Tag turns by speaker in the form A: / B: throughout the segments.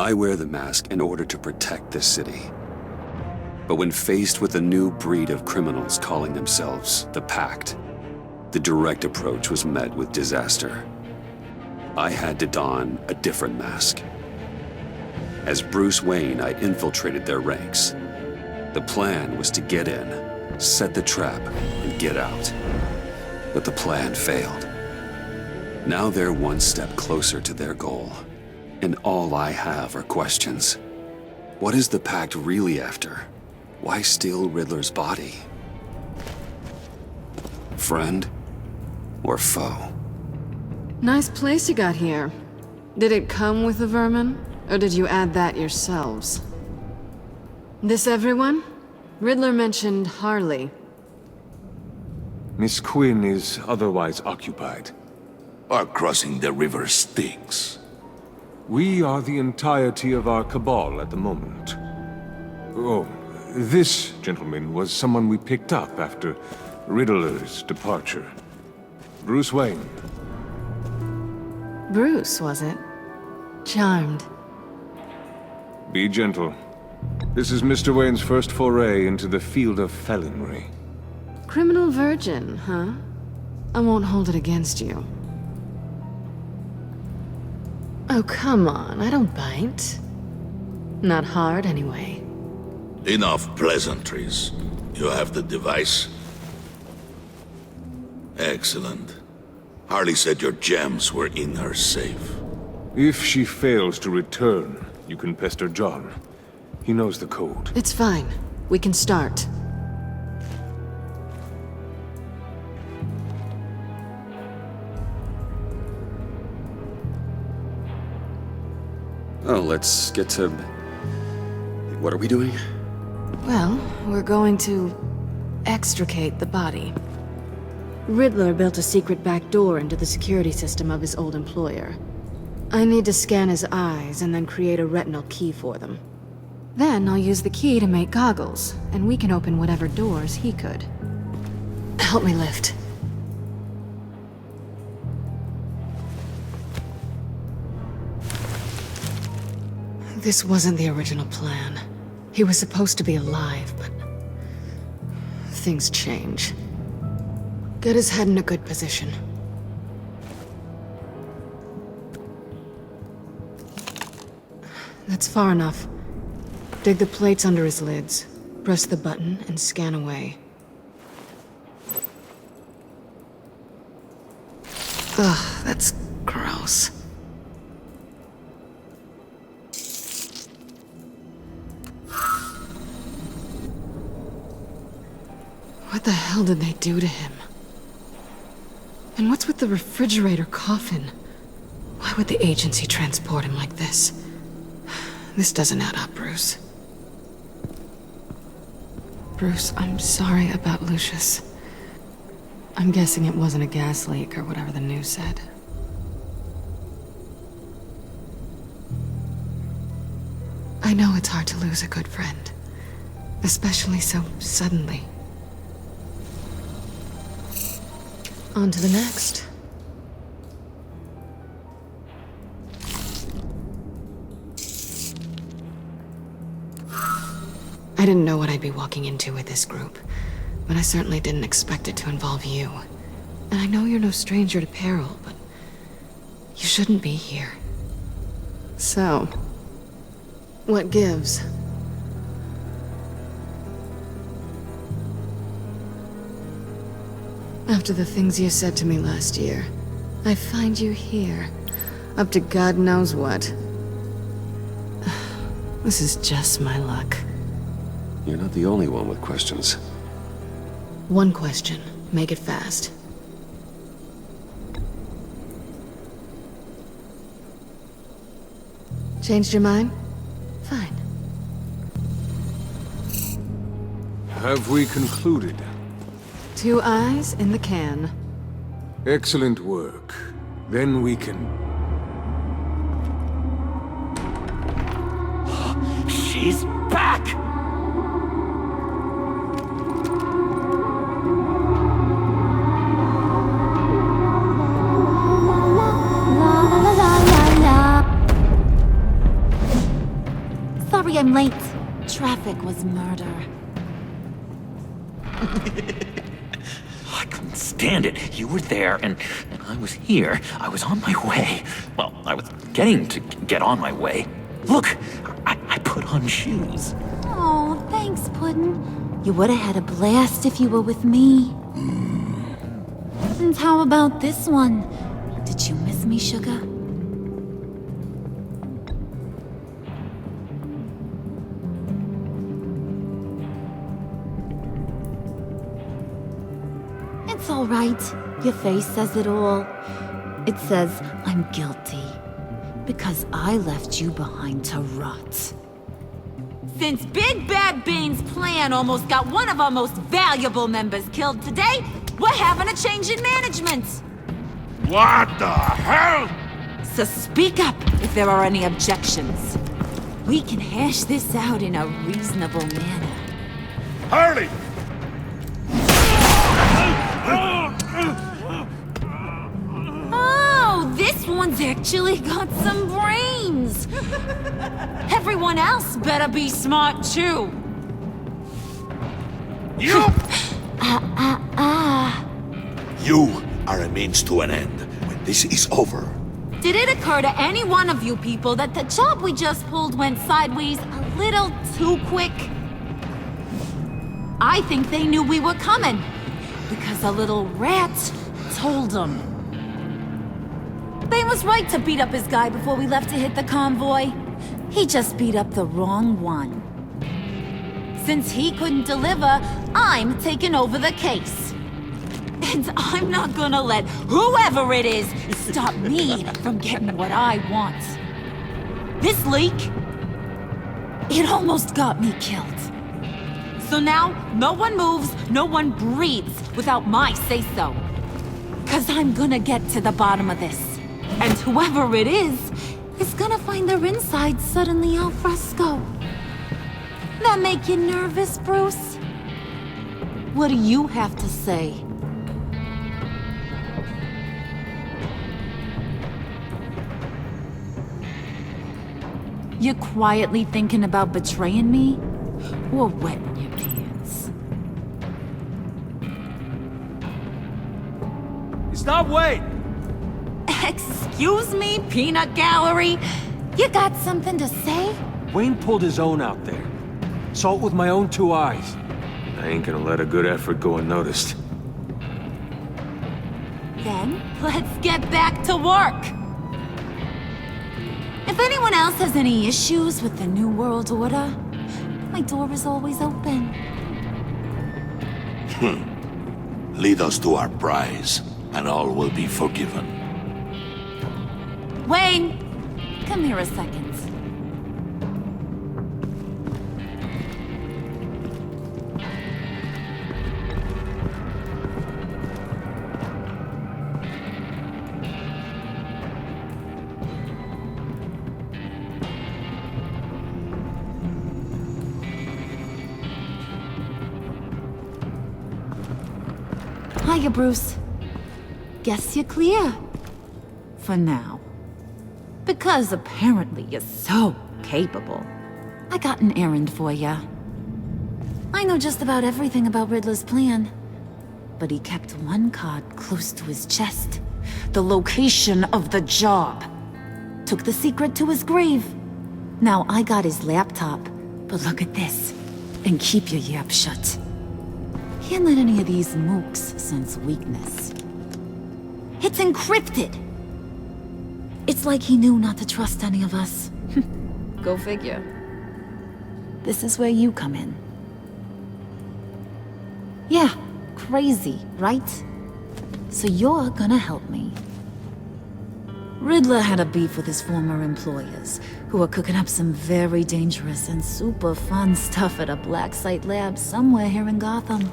A: I wear the mask in order to protect this city. But when faced with a new breed of criminals calling themselves the Pact, the direct approach was met with disaster. I had to don a different mask. As Bruce Wayne, I infiltrated their ranks. The plan was to get in, set the trap, and get out. But the plan failed. Now they're one step closer to their goal, and all I have are questions. What is the Pact really after? Why steal Riddler's body? Friend or foe?
B: Nice place you got here. Did it come with the vermin, or did you add that yourselves? This everyone? Riddler mentioned Harley.
C: Miss Quinn is otherwise occupied.
D: Are crossing the river Styx.
C: We are the entirety of our cabal at the moment. Oh, this gentleman was someone we picked up after Riddler's departure. Bruce Wayne.
B: Bruce, was it? Charmed.
C: Be gentle. This is Mr. Wayne's first foray into the field of felonry.
B: Criminal virgin, huh? I won't hold it against you. Oh, come on, I don't bite. Not hard, anyway.
D: Enough pleasantries. You have the device? Excellent. Harley said your gems were in her safe.
C: If she fails to return, you can pester John. He knows the code.
B: It's fine. We can start.
A: Oh, let's get to... What are we doing?
B: Well, we're going to extricate the body. Riddler built a secret back door into the security system of his old employer. I need to scan his eyes and then create a retinal key for them. Then I'll use the key to make goggles, and we can open whatever doors he could. Help me lift. This wasn't the original plan. He was supposed to be alive, but... things change. Get his head in a good position. That's far enough. Dig the plates under his lids. Press the button and scan away. Ugh, that's gross. What the hell did they do to him? And what's with the refrigerator coffin? Why would the agency transport him like this? This doesn't add up, Bruce. Bruce, I'm sorry about Lucius. I'm guessing it wasn't a gas leak or whatever the news said. I know it's hard to lose a good friend, especially so suddenly. On to the next. I didn't know what I'd be walking into with this group, but I certainly didn't expect it to involve you. And I know you're no stranger to peril, but you shouldn't be here. So, what gives? After the things you said to me last year, I find you here, up to God knows what. This is just my luck.
A: You're not the only one with questions.
B: One question. Make it fast. Changed your mind? Fine.
C: Have we concluded?
B: 2 eyes in the can.
C: Excellent work. Then we can...
E: She's back!
F: sorry I'm late. Traffic was murder.
E: I couldn't stand it. You were there, and I was here. I was on my way. Well, I was getting to get on my way. Look, I put on shoes.
F: Oh, thanks, Puddin'. You would have had a blast if you were with me. And how about this one? Did you miss me, sugar? It's all right. Your face says it all. It says I'm guilty. Because I left you behind to rot. Since Big Bad Bean's plan almost got one of our most valuable members killed today, we're having a change in management.
D: What the hell?
F: So speak up if there are any objections. We can hash this out in a reasonable manner.
D: Harley!
F: Oh, this one's actually got some brains. Everyone else better be smart too.
D: You!
F: Ah.
D: You are a means to an end. When this is over,
F: Did it occur to any one of you people that the job we just pulled went sideways a little too quick? I think they knew we were coming, because a little rat told them. Bane was right to beat up his guy before we left to hit the convoy. He just beat up the wrong one. Since he couldn't deliver, I'm taking over the case. And I'm not gonna let whoever it is stop me from getting what I want. This leak, it almost got me killed. So now, no one moves, no one breathes without my say-so. 'Cause I'm gonna get to the bottom of this. And whoever it is gonna find their inside suddenly al fresco. That make you nervous, Bruce? What do you have to say? You're quietly thinking about betraying me? Or wetting your pants?
G: Stop, wait!
F: Excuse me, peanut gallery? You got something to say?
G: Wayne pulled his own out there. Saw it with my own 2 eyes.
C: I ain't gonna let a good effort go unnoticed.
F: Then, let's get back to work. If anyone else has any issues with the New World Order, my door is always open.
D: lead us to our prize, and all will be forgiven.
F: Wayne, come here a second. Hiya, Bruce. Guess you're clear. For now. Because apparently you're so capable. I got an errand for ya. I know just about everything about Riddler's plan. But he kept one card close to his chest. The location of the job. Took the secret to his grave. Now I got his laptop. But look at this. And keep your yap shut. Can't let any of these mooks sense weakness. It's encrypted! It's like he knew not to trust any of us. Go figure. This is where you come in. Yeah, crazy, right? So you're gonna help me. Riddler had a beef with his former employers, who were cooking up some very dangerous and super fun stuff at a black site lab somewhere here in Gotham.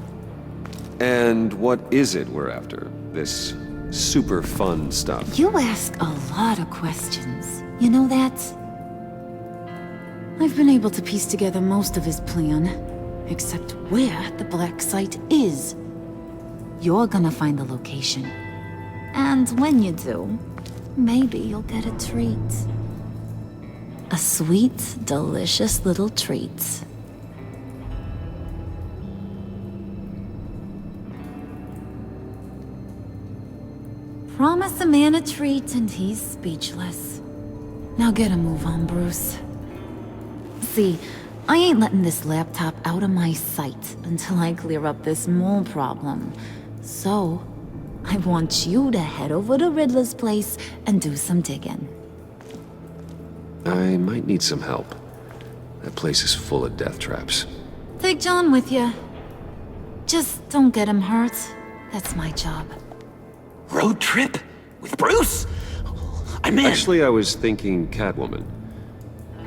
A: And what is it we're after? This super fun stuff?
F: You ask a lot of questions. You know that? I've been able to piece together most of his plan, except where the black site is. You're gonna find the location. And when you do, maybe you'll get a treat. A sweet, delicious little treat. Promise a man a treat and he's speechless. Now get a move on, Bruce. See, I ain't letting this laptop out of my sight until I clear up this mole problem. So, I want you to head over to Riddler's place and do some digging.
A: I might need some help. That place is full of death traps.
F: Take John with you. Just don't get him hurt. That's my job.
E: Road trip? With Bruce? I'm in.
A: Actually, I was thinking Catwoman.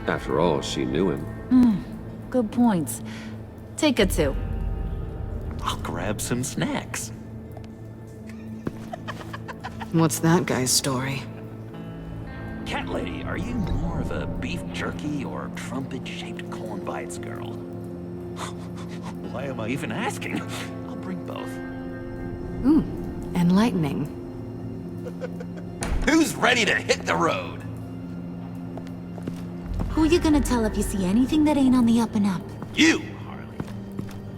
A: After all, she knew him.
F: Good point. Take her too.
E: I'll grab some snacks.
B: What's that guy's story?
E: Cat lady, are you more of a beef jerky or trumpet-shaped corn bites girl? Why am I even asking? I'll bring both.
B: Ooh, enlightening.
E: Who's ready to hit the road?
F: Who you gonna tell if you see anything that ain't on the up and up?
E: You, Harley.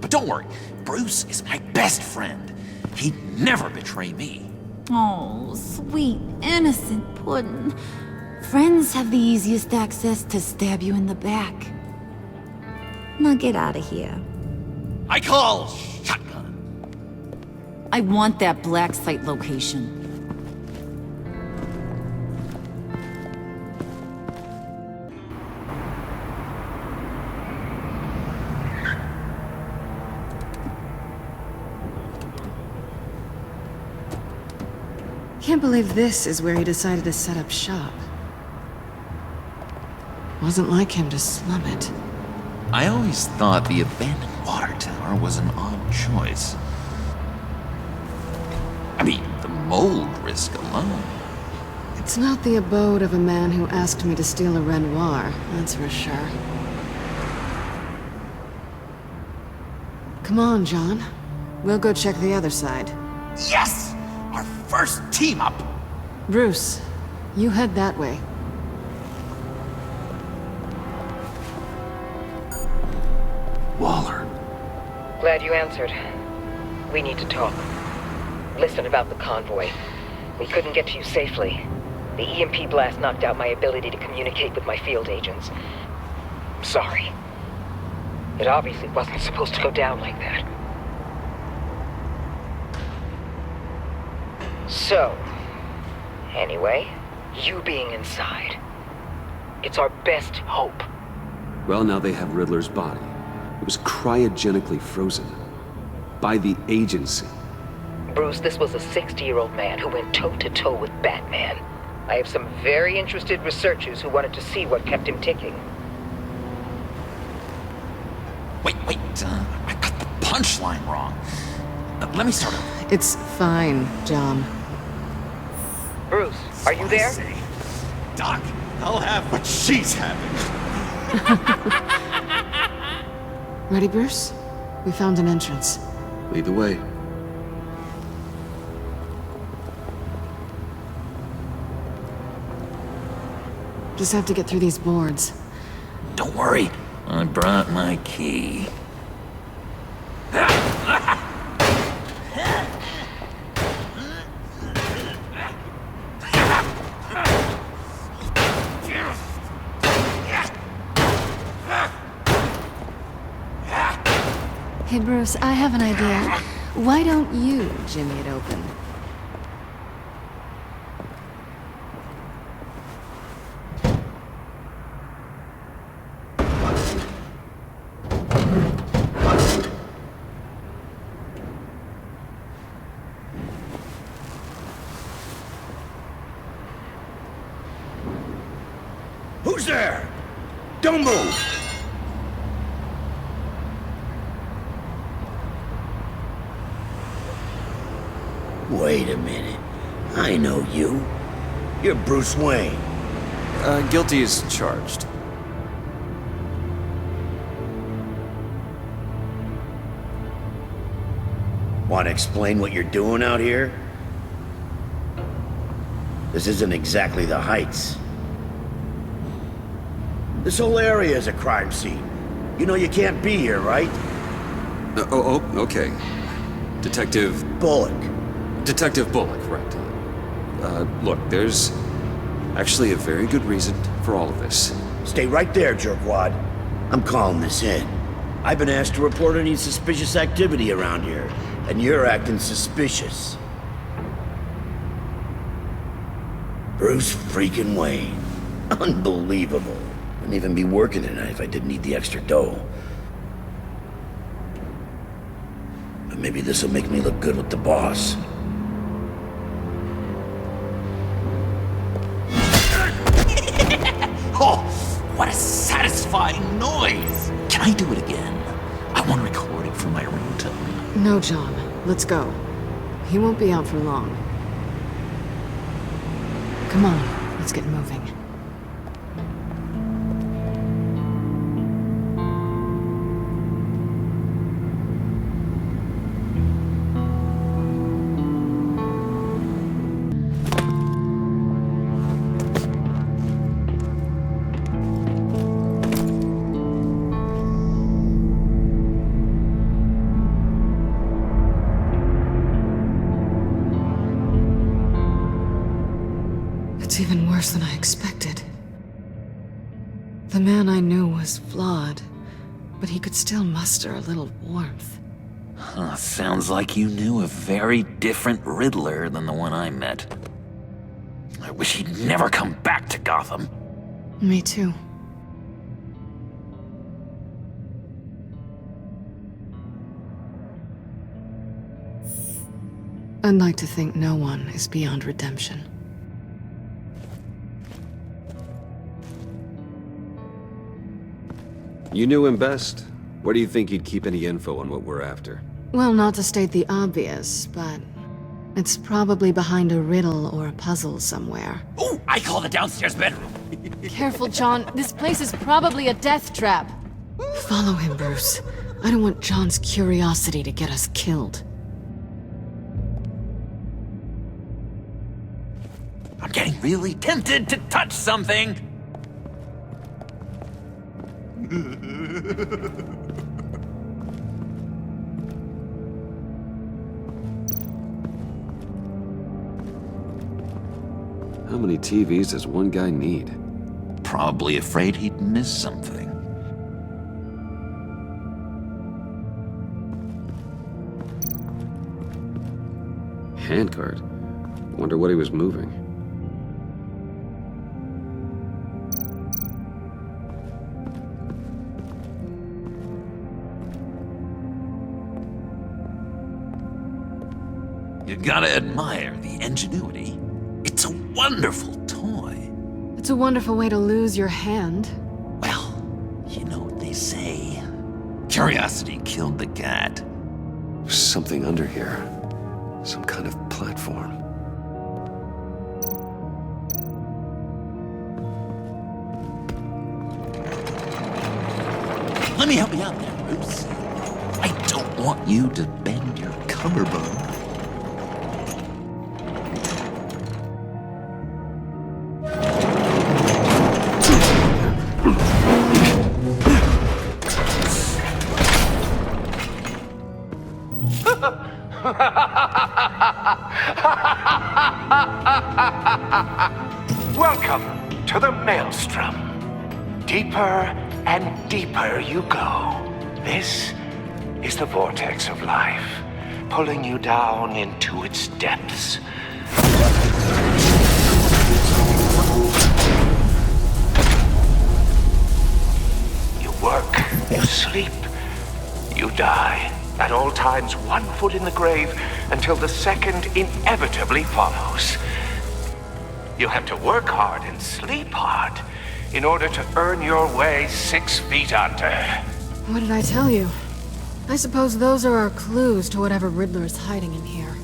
E: But don't worry, Bruce is my best friend. He'd never betray me.
F: Oh, sweet, innocent puddin'. Friends have the easiest access to stab you in the back. Now get out of here.
E: I call shotgun.
F: I want that black site location.
B: Can't believe this is where he decided to set up shop. Wasn't like him to slum it.
E: I always thought the abandoned water tower was an odd choice. I mean, the mold risk alone.
B: It's not the abode of a man who asked me to steal a Renoir, that's for sure. Come on, John. We'll go check the other side.
E: Yes! Our first team up!
B: Bruce, you head that way.
A: Waller.
H: Glad you answered. We need to talk. Listen about the convoy. We couldn't get to you safely. The EMP blast knocked out my ability to communicate with my field agents. I'm sorry. It obviously wasn't supposed to go down like that. So, anyway, you being inside, it's our best hope.
A: Well, now they have Riddler's body. It was cryogenically frozen. By the agency.
H: Bruce, this was a 60-year-old man who went toe-to-toe with Batman. I have some very interested researchers who wanted to see what kept him ticking.
E: Wait, I got the punchline wrong. Let me start over.
B: It's fine, John.
H: Bruce, are you there?
E: Doc, I'll have what she's having.
B: Ready, Bruce? We found an entrance.
A: Lead the way.
B: Just have to get through these boards.
E: Don't worry, I brought my key.
B: Hey, Bruce, I have an idea. Why don't you jimmy it open?
D: Who's there? Don't move!
I: Wait a minute. I know you. You're Bruce Wayne.
A: Guilty as charged.
I: Want to explain what you're doing out here? This isn't exactly the Heights. This whole area is a crime scene. You know you can't be here, right?
A: Okay. Detective
I: Bullock.
A: right. Look, there's actually a very good reason for all of this.
I: Stay right there, jerkwad. I'm calling this in. I've been asked to report any suspicious activity around here, and you're acting suspicious. Bruce freaking Wayne. Unbelievable. Wouldn't even be working tonight if I didn't need the extra dough. But maybe this'll make me look good with the boss.
E: Oh, what a satisfying noise! Can I do it again? I want to record it for my ringtone.
B: No, John. Let's go. He won't be out for long. Come on, let's get moving. It's even worse than I expected. The man I knew was flawed, but he could still muster a little warmth.
E: Sounds like you knew a very different Riddler than the one I met. I wish he'd never come back to Gotham.
B: Me too. I'd like to think no one is beyond redemption.
A: You knew him best. Where do you think he'd keep any info on what we're after?
B: Well, not to state the obvious, but it's probably behind a riddle or a puzzle somewhere.
E: Oh, I call the downstairs bedroom.
B: Careful, John. This place is probably a death trap. Follow him, Bruce. I don't want John's curiosity to get us killed.
E: I'm getting really tempted to touch something.
A: How many TVs does one guy need?
E: Probably afraid he'd miss something.
A: Handcart. Wonder what he was moving.
E: You gotta admire the ingenuity. It's a wonderful toy.
B: It's a wonderful way to lose your hand.
E: Well, you know what they say. Curiosity killed the cat.
A: There's something under here. Some kind of platform.
E: Let me help you out there, Bruce. I don't want you to bend your collarbone.
J: Welcome to the Maelstrom. Deeper and deeper you go. This is the vortex of life, pulling you down into its depths. You work, you sleep, you die. At all times, 1 foot in the grave until the second inevitably follows. You have to work hard and sleep hard in order to earn your way 6 feet under.
B: What did I tell you? I suppose those are our clues to whatever Riddler is hiding in here.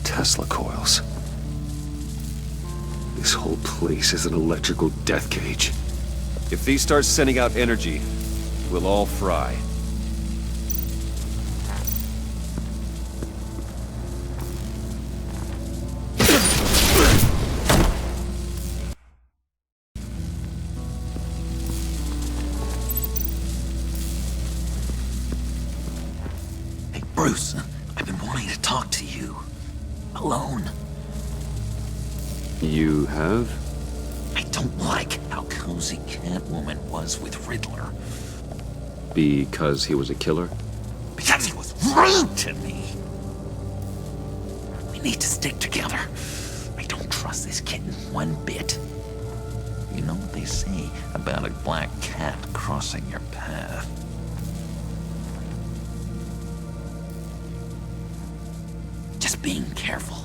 A: Tesla coils. This whole place is an electrical death cage. If these start sending out energy, we'll all fry.
E: Bruce, I've been wanting to talk to you. Alone.
A: You have?
E: I don't like how cozy Catwoman was with Riddler.
A: Because he was a killer?
E: Because he was rude to me. We need to stick together. I don't trust this kitten one bit. You know what they say about a black cat crossing your path? Just being careful.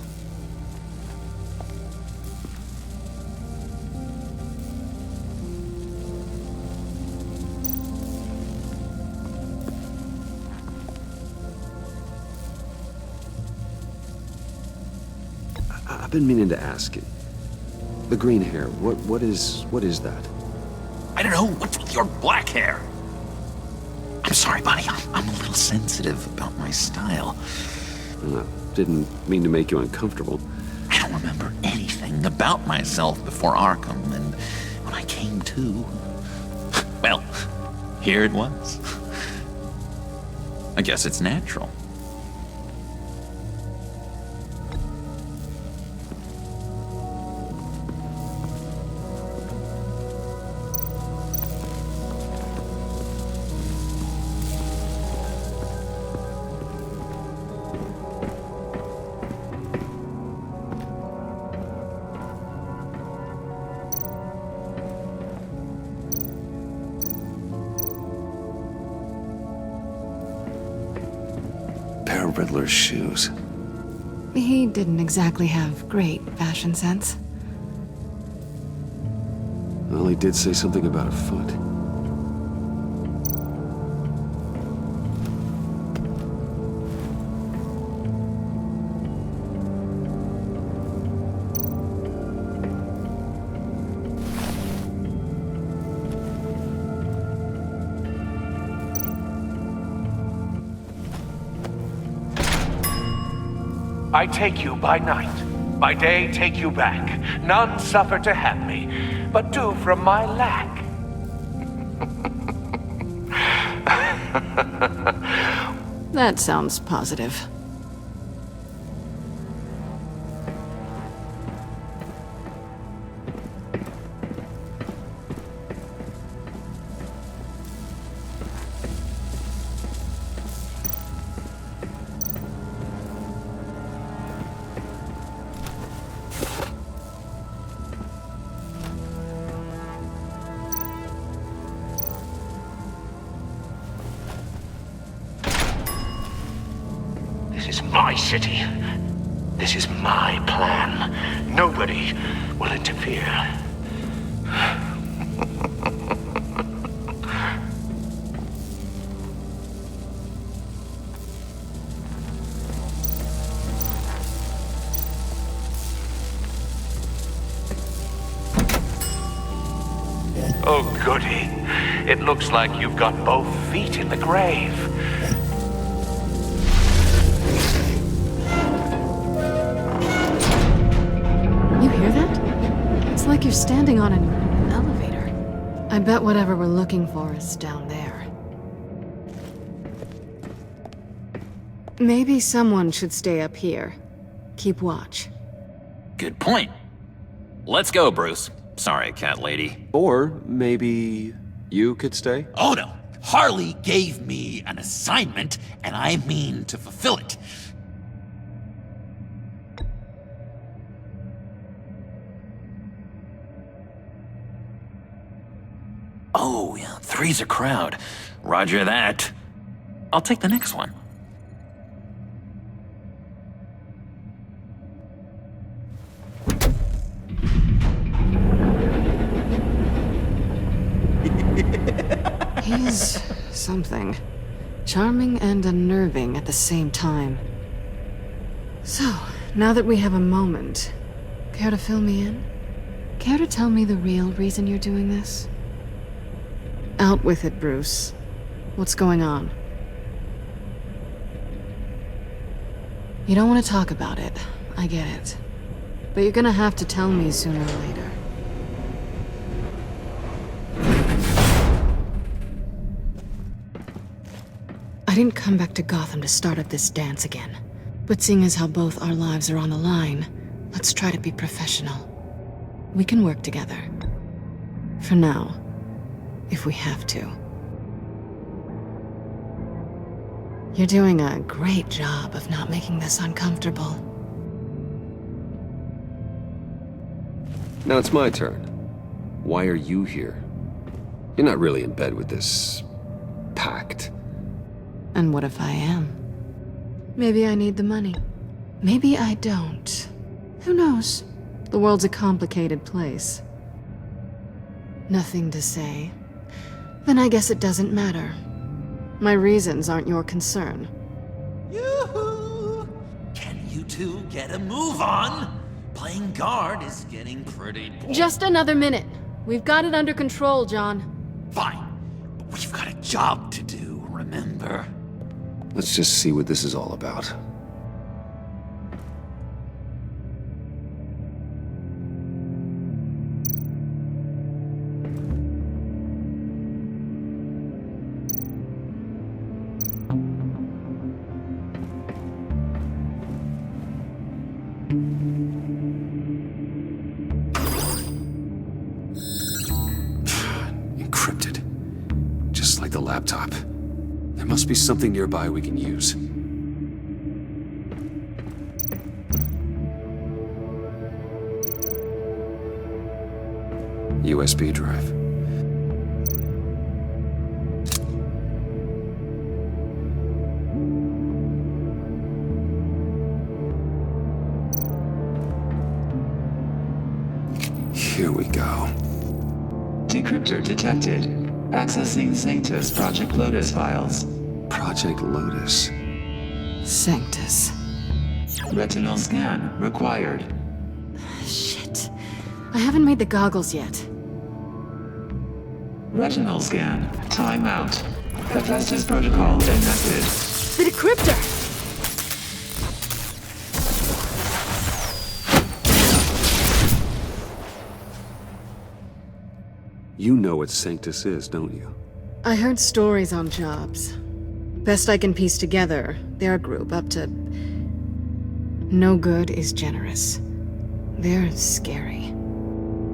A: I've been meaning to ask you. The green hair, what is that?
E: I don't know what's with your black hair. I'm sorry, buddy. I'm a little sensitive about my style.
A: Didn't mean to make you uncomfortable.
E: I don't remember anything about myself before Arkham, and when I came to, well, here it was. I guess it's natural.
A: Riddler's shoes.
B: He didn't exactly have great fashion sense.
A: Well, he did say something about a foot.
J: I take you by night, by day take you back. None suffer to have me, but do from my lack.
B: That sounds positive.
J: This is my city. This is my plan. Nobody will interfere. Oh, goody. It looks like you've got both feet in the grave.
B: You hear that? It's like you're standing on an elevator. I bet whatever we're looking for is down there. Maybe someone should stay up here. Keep watch.
E: Good point. Let's go, Bruce. Sorry, cat lady.
A: Or maybe you could stay?
E: Oh no! Harley gave me an assignment, and I mean to fulfill it. Oh, yeah, three's a crowd. Roger that. I'll take the next one.
B: He's something. Charming and unnerving at the same time. So, now that we have a moment, care to fill me in? Care to tell me the real reason you're doing this? Out with it, Bruce. What's going on? You don't want to talk about it. I get it. But you're gonna have to tell me sooner or later. I didn't come back to Gotham to start up this dance again. But seeing as how both our lives are on the line, let's try to be professional. We can work together. For now, if we have to. You're doing a great job of not making this uncomfortable.
A: Now it's my turn. Why are you here? You're not really in bed with this... pact.
B: And what if I am? Maybe I need the money. Maybe I don't. Who knows? The world's a complicated place. Nothing to say. Then I guess it doesn't matter. My reasons aren't your concern.
E: Yoo-hoo! Can you two get a move on? Playing guard is getting pretty boring.
B: Just another minute. We've got it under control, John.
E: Fine, but we've got a job to do, remember?
A: Let's just see what this is all about. Encrypted. Just like the laptop. There must be something nearby we can use. USB drive. Here we go.
K: Decryptor detected. Accessing Sanctus Project Lotus files.
A: Project Lotus.
B: Sanctus.
K: Retinal scan required.
B: Shit. I haven't made the goggles yet.
K: Retinal scan. Timeout. Hephaestus protocol enacted.
B: The decryptor!
A: You know what Sanctus is, don't you?
B: I heard stories on jobs. Best I can piece together, their group up to... No good is generous. They're scary.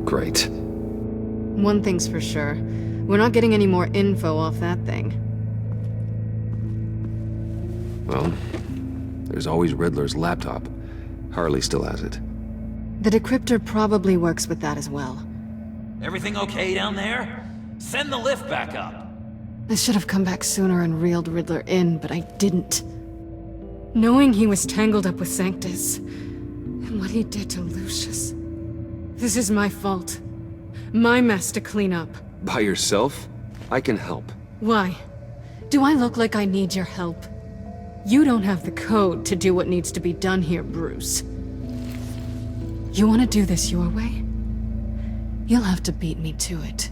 A: Great.
B: One thing's for sure. We're not getting any more info off that thing.
A: Well, there's always Riddler's laptop. Harley still has it.
B: The decryptor probably works with that as well.
E: Everything okay down there? Send the lift back up.
B: I should have come back sooner and reeled Riddler in, but I didn't. Knowing he was tangled up with Sanctus, and what he did to Lucius. This is my fault. My mess to clean up.
A: By yourself? I can help.
B: Why? Do I look like I need your help? You don't have the code to do what needs to be done here, Bruce. You want to do this your way? You'll have to beat me to it.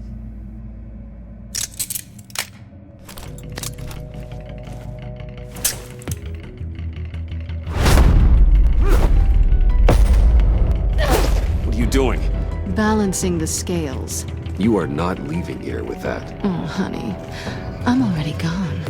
A: What are you doing?
B: Balancing the scales.
A: You are not leaving here with that.
B: Oh, honey. I'm already gone.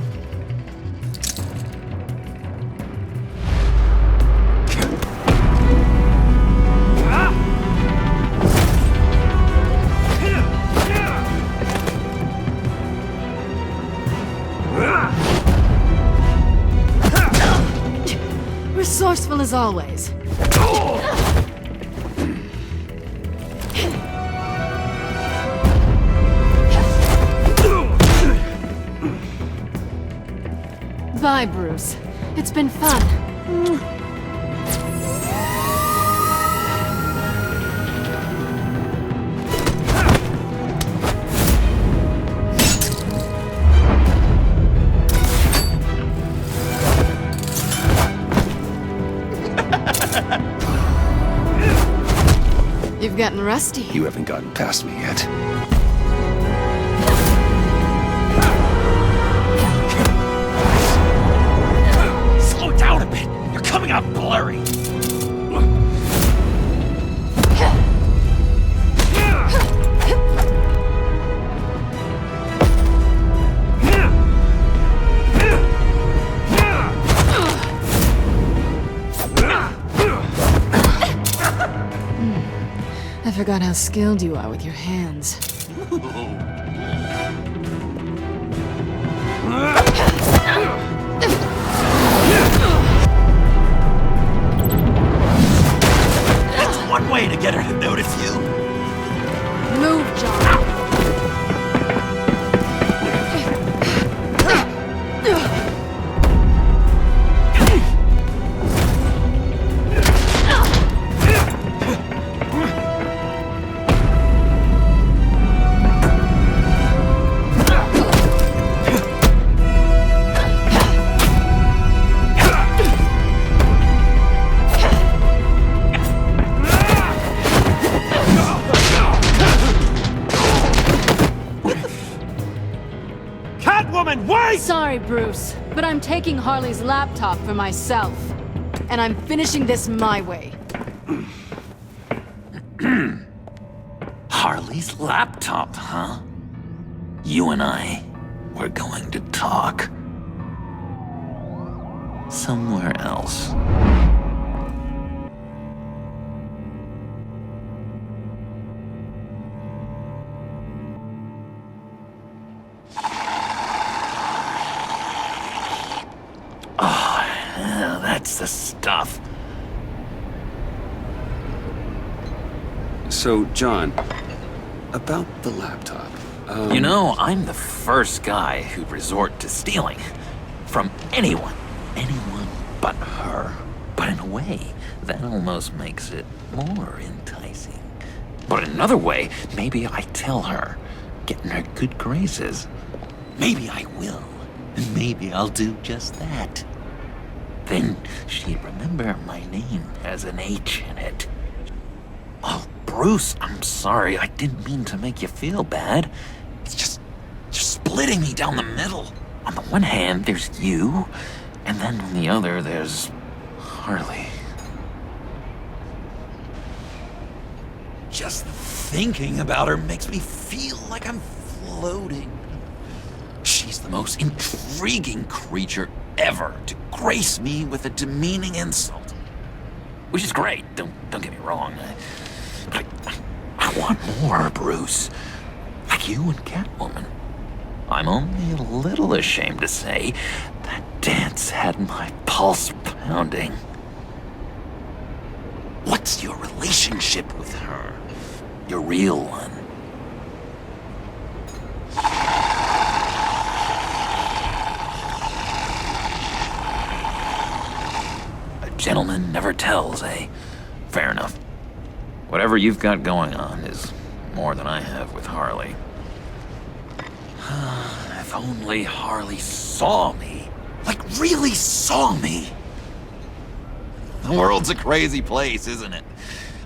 B: Resourceful as always. Bye, Bruce. It's been fun. You've gotten rusty.
A: You haven't gotten past me yet.
E: Slow down a bit. You're coming out blurry.
B: forgot how skilled you are with your hands.
E: That's one way to get her to notice you.
B: Move, John. Sorry, Bruce, but I'm taking Harley's laptop for myself. And I'm finishing this my way.
E: Harley's laptop, huh? You and I, we're going to talk. Somewhere else. That's the stuff.
A: So, John, about the laptop.
E: You know, I'm the first guy who'd resort to stealing. From anyone. Anyone but her. But in a way, that almost makes it more enticing. But in another way, maybe I tell her, get in her good graces. Maybe I will. And maybe I'll do just that. Then she'd remember my name has an H in it. Oh, Bruce, I'm sorry. I didn't mean to make you feel bad. It's just you're splitting me down the middle. On the one hand, there's you, and then on the other, there's Harley. Just thinking about her makes me feel like I'm floating. She's the most intriguing creature ever to grace me with a demeaning insult. Which is great, don't get me wrong. But I want more, Bruce. Like you and Catwoman. I'm only a little ashamed to say that dance had my pulse pounding. What's your relationship with her? Your real one? Gentleman never tells, eh? Fair enough. Whatever you've got going on is more than I have with Harley. If only Harley saw me. Like, really saw me. The world's a crazy place, isn't it?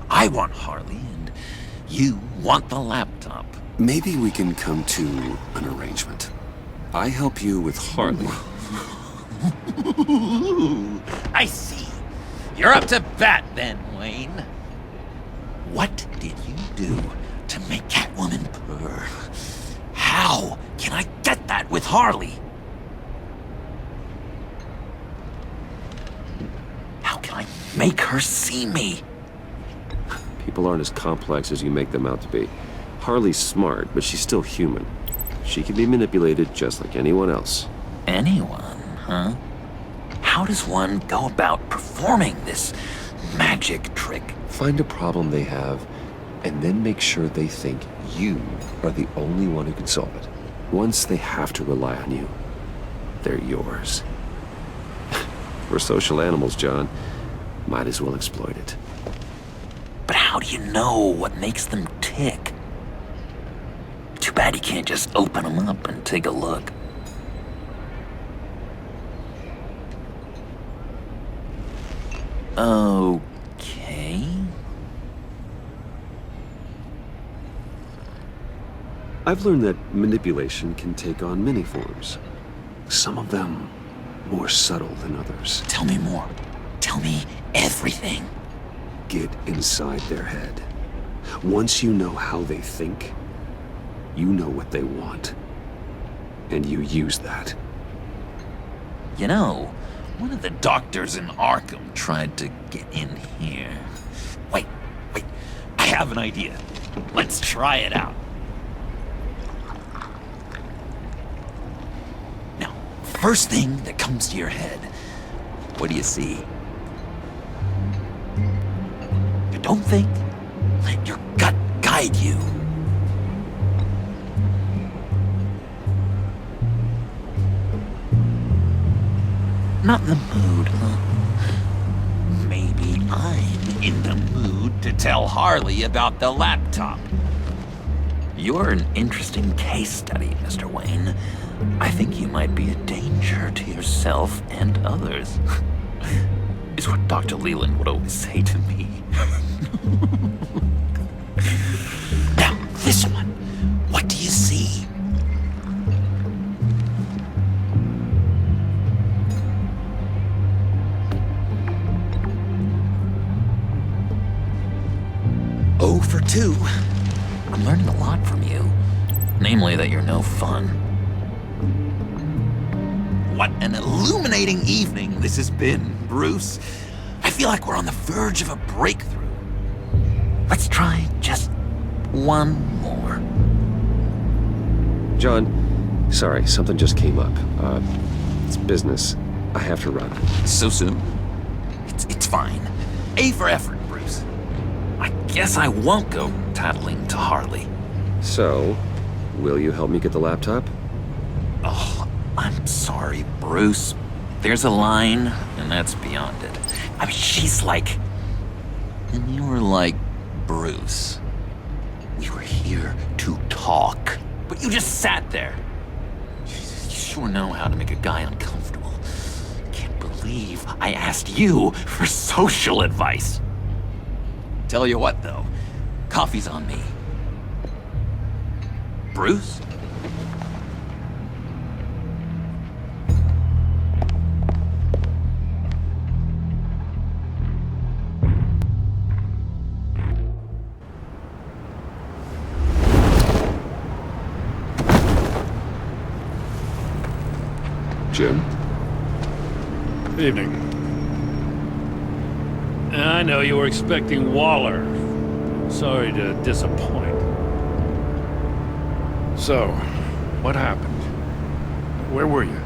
E: I want Harley, and you want the laptop.
A: Maybe we can come to an arrangement. I help you with Harley.
E: I see. You're up to bat then, Wayne. What did you do to make Catwoman purr? How can I get that with Harley? How can I make her see me?
L: People aren't as complex as you make them out to be. Harley's smart, but she's still human. She can be manipulated just like anyone else.
E: Anyone, huh? How does one go about performing this magic trick?
L: Find a problem they have, and then make sure they think you are the only one who can solve it. Once they have to rely on you, they're yours. We're social animals, John. Might as well exploit it.
E: But how do you know what makes them tick? Too bad you can't just open them up and take a look. Okay.
L: I've learned that manipulation can take on many forms. Some of them more subtle than others.
E: Tell me more. Tell me everything.
L: Get inside their head. Once you know how they think, you know what they want. And you use that.
E: You know, one of the doctors in Arkham tried to get in here. Wait. I have an idea. Let's try it out. Now, first thing that comes to your head, what do you see? Don't think. Let your gut guide you. Not in the mood, huh? Maybe I'm in the mood to tell Harley about the laptop. You're an interesting case study, Mr. Wayne. I think you might be a danger to yourself and others. Is what Dr. Leland would always say to me. Now, this one. What do you see? Oh for 2. I'm learning a lot from you. Namely that you're no fun. What an illuminating evening this has been, Bruce. I feel like we're on the verge of a breakthrough. Let's try just one more.
L: John, sorry, something just came up. It's business. I have to run.
E: So soon? It's fine. A for effort, Bruce. I guess I won't go tattling to Harley.
L: So, will you help me get the laptop?
E: Oh, I'm sorry, Bruce. There's a line, and that's beyond it. I mean, she's like... And you were like... Bruce. We were here to talk, but you just sat there. You sure know how to make a guy uncomfortable. Can't believe I asked you for social advice. Tell you what, though. Coffee's on me. Bruce?
A: Jim?
M: Evening. I know you were expecting Waller. Sorry to disappoint. So, what happened? Where were you?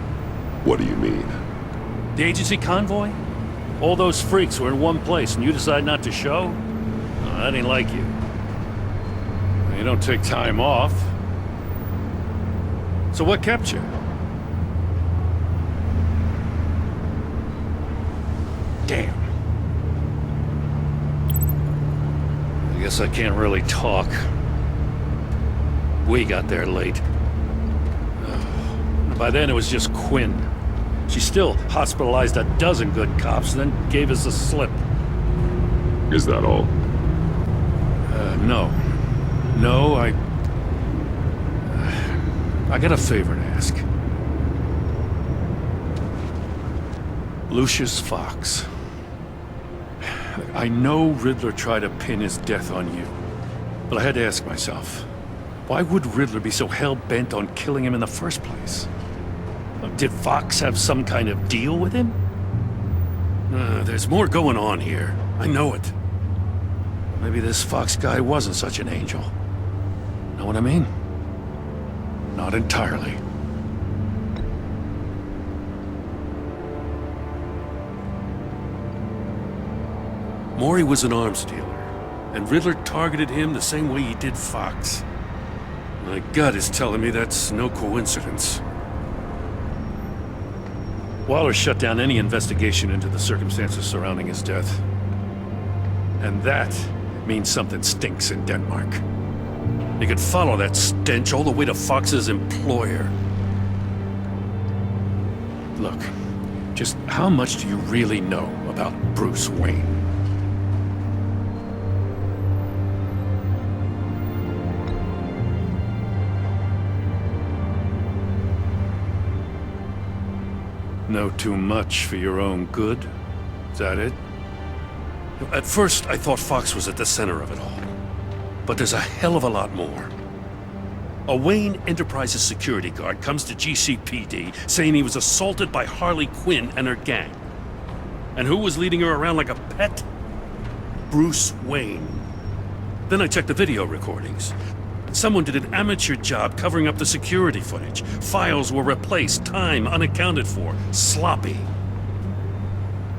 A: What do you mean?
M: The agency convoy? All those freaks were in one place and you decide not to show? Oh, I didn't like you. You don't take time off. So what kept you? Damn. I guess I can't really talk. We got there late. By then it was just Quinn. She still hospitalized a dozen good cops, then gave us the slip.
A: Is that all?
M: No. No, I got a favor to ask. Lucius Fox. I know Riddler tried to pin his death on you, but I had to ask myself, why would Riddler be so hell-bent on killing him in the first place? Did Fox have some kind of deal with him? There's more going on here. I know it. Maybe this Fox guy wasn't such an angel. Know what I mean? Not entirely. Maury was an arms dealer, and Riddler targeted him the same way he did Fox. My gut is telling me that's no coincidence. Waller shut down any investigation into the circumstances surrounding his death. And that means something stinks in Denmark. You could follow that stench all the way to Fox's employer. Look, just how much do you really know about Bruce Wayne? Know too much for your own good? Is that it? At first, I thought Fox was at the center of it all. But there's a hell of a lot more. A Wayne Enterprises security guard comes to GCPD saying he was assaulted by Harley Quinn and her gang. And who was leading her around like a pet? Bruce Wayne. Then I checked the video recordings. Someone did an amateur job covering up the security footage. Files were replaced, time unaccounted for, sloppy.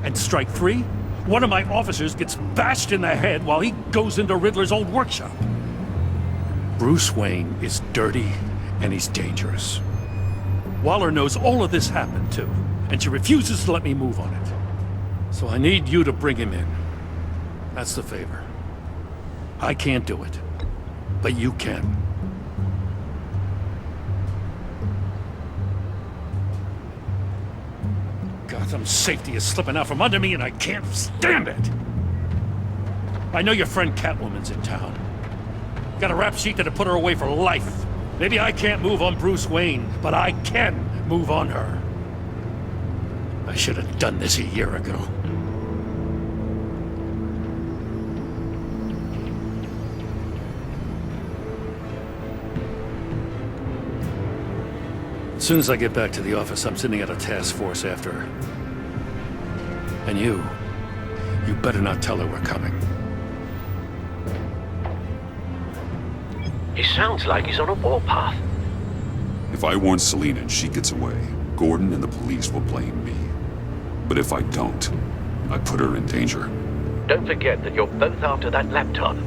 M: And strike three? One of my officers gets bashed in the head while he goes into Riddler's old workshop. Bruce Wayne is dirty and he's dangerous. Waller knows all of this happened too, and she refuses to let me move on it. So I need you to bring him in. That's the favor. I can't do it, but you can. Gotham's safety is slipping out from under me and I can't stand it! I know your friend Catwoman's in town. Got a rap sheet that'll put her away for life. Maybe I can't move on Bruce Wayne, but I can move on her. I should have done this a year ago. As soon as I get back to the office, I'm sending out a task force after her. And you better not tell her we're coming.
J: He sounds like he's on a warpath.
A: If I warn Selina and she gets away, Gordon and the police will blame me. But if I don't, I put her in danger.
J: Don't forget that you're both after that laptop.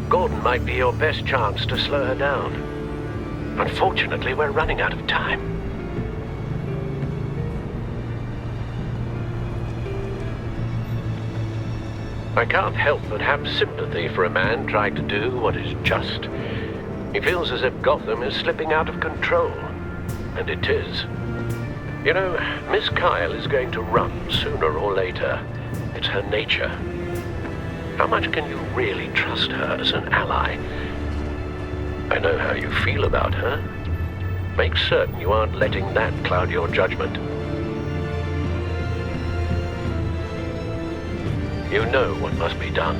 J: Gordon might be your best chance to slow her down. Unfortunately, we're running out of time. I can't help but have sympathy for a man trying to do what is just. He feels as if Gotham is slipping out of control. And it is. You know, Miss Kyle is going to run sooner or later. It's her nature. How much can you really trust her as an ally? I know how you feel about her. Make certain you aren't letting that cloud your judgment. You know what must be done.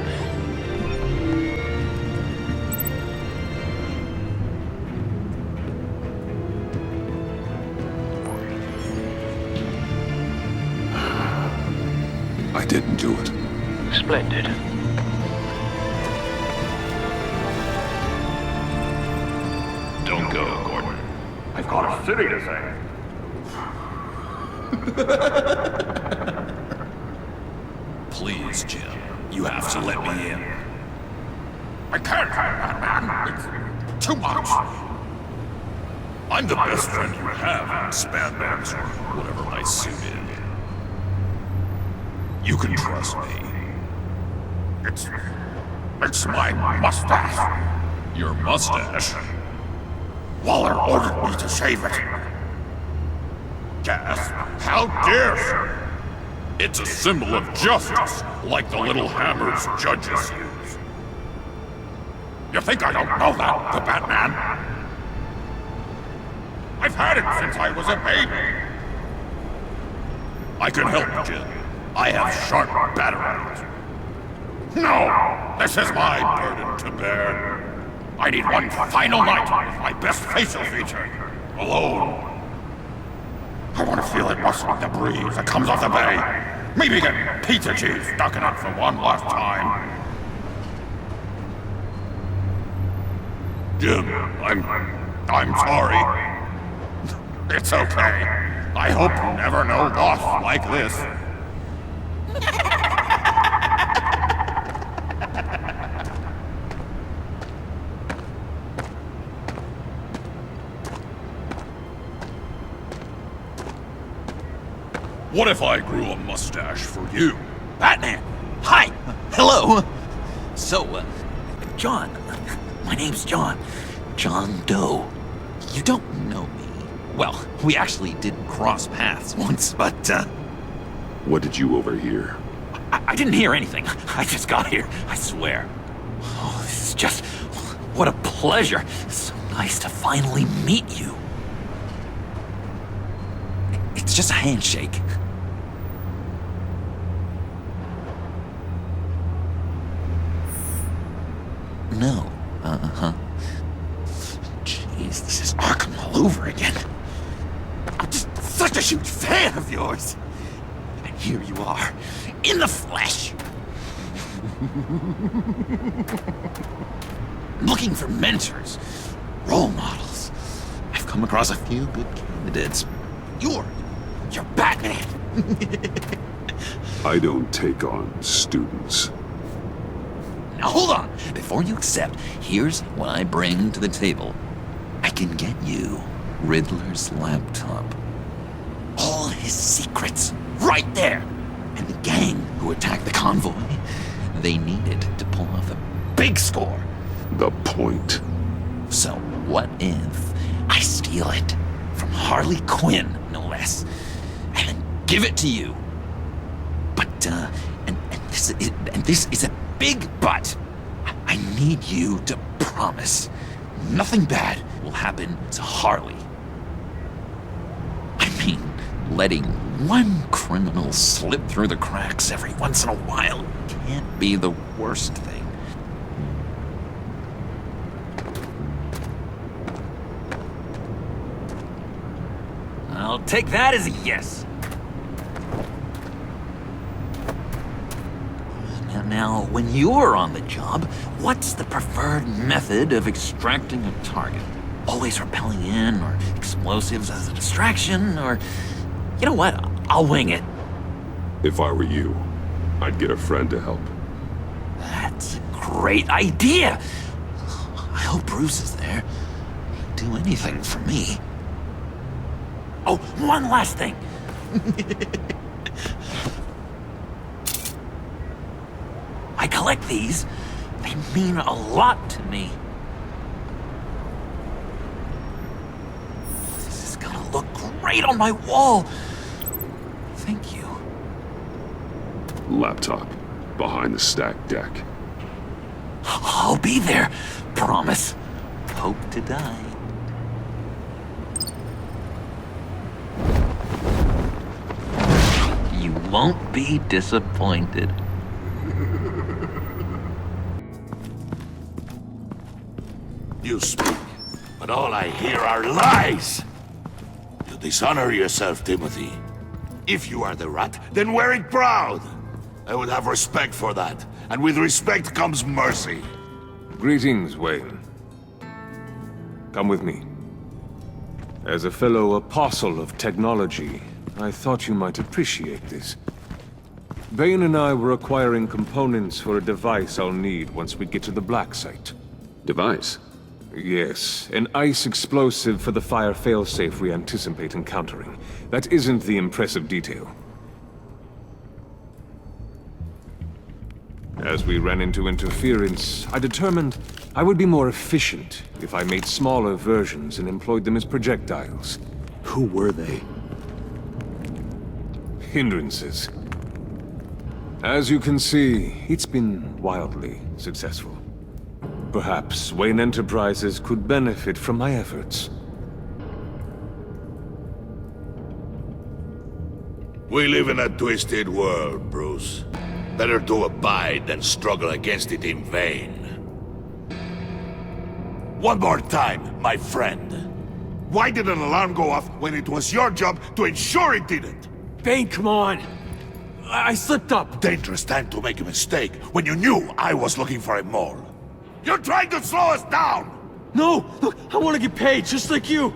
A: I didn't do it.
J: Splendid.
N: Don't go, Gordon. I've got a city to save.
D: Please, Jim. You have to let me in.
N: I can't, Batman. It's too much.
D: I'm the best friend you have in Spadman's or whatever my suit is. You can trust me.
N: It's my mustache.
D: Your mustache?
N: Waller ordered me to shave it. Yes, how dare she?
D: It's a symbol of justice, like the little hammers judges use.
N: You think I don't know that, the Batman? I've had it since I was a baby.
D: I can help, Jim. I have sharp batteries.
N: No! This is my burden to bear. I need one final night with my best facial feature. Alone. I want to feel it rustling the breeze that comes off the bay. Maybe get pizza cheese stuck in it for one last time.
D: Jim, I'm sorry.
N: It's okay. I hope you never know loss like this.
D: What if I grew a mustache for you?
E: Batman! Hi! Hello! So, John. My name's John. John Doe. You don't know me. Well, we actually did cross paths once, but,
A: What did you overhear?
E: I didn't hear anything. I just got here, I swear. Oh, this is just... What a pleasure. It's so nice to finally meet you. It's just a handshake. No. Uh-huh. Jeez, this is Arkham all over again. I'm just such a huge fan of yours. And here you are, in the flesh. Looking for mentors, role models. I've come across a few good candidates. You're Batman.
A: I don't take on students.
E: Now hold on. Before you accept, here's what I bring to the table. I can get you Riddler's laptop. All his secrets, right there. And the gang who attacked the convoy, they needed to pull off a big score.
A: The point.
E: So what if I steal it from Harley Quinn, no less, and then give it to you? But, and this is a big but. I need you to promise nothing bad will happen to Harley. I mean, letting one criminal slip through the cracks every once in a while can't be the worst thing. I'll take that as a yes. Now, when you're on the job, what's the preferred method of extracting a target? Always rappelling in, or explosives as a distraction, or... You know what? I'll wing it.
A: If I were you, I'd get a friend to help.
E: That's a great idea! I hope Bruce is there. He'd do anything for me. Oh, one last thing. I collect these. They mean a lot to me. This is gonna look great on my wall. Thank you.
A: Laptop. Behind the stacked deck.
E: I'll be there. Promise. Hope to die. You won't be disappointed.
N: You speak, but all I hear are lies! You dishonor yourself, Timothy. If you are the rat, then wear it proud! I would have respect for that, and with respect comes mercy.
C: Greetings, Wayne. Come with me. As a fellow apostle of technology, I thought you might appreciate this. Bane and I were acquiring components for a device I'll need once we get to the Black Site.
A: Device?
C: Yes, an ice explosive for the fire failsafe we anticipate encountering. That isn't the impressive detail. As we ran into interference, I determined I would be more efficient if I made smaller versions and employed them as projectiles.
A: Who were they?
C: Hindrances. As you can see, it's been wildly successful. Perhaps Wayne Enterprises could benefit from my efforts.
N: We live in a twisted world, Bruce. Better to abide than struggle against it in vain. One more time, my friend. Why did an alarm go off when it was your job to ensure it didn't?
G: Bane, come on! I slipped up!
N: Dangerous time to make a mistake when you knew I was looking for a mole. You're trying to slow us down!
G: No! Look, I want to get paid, just like you!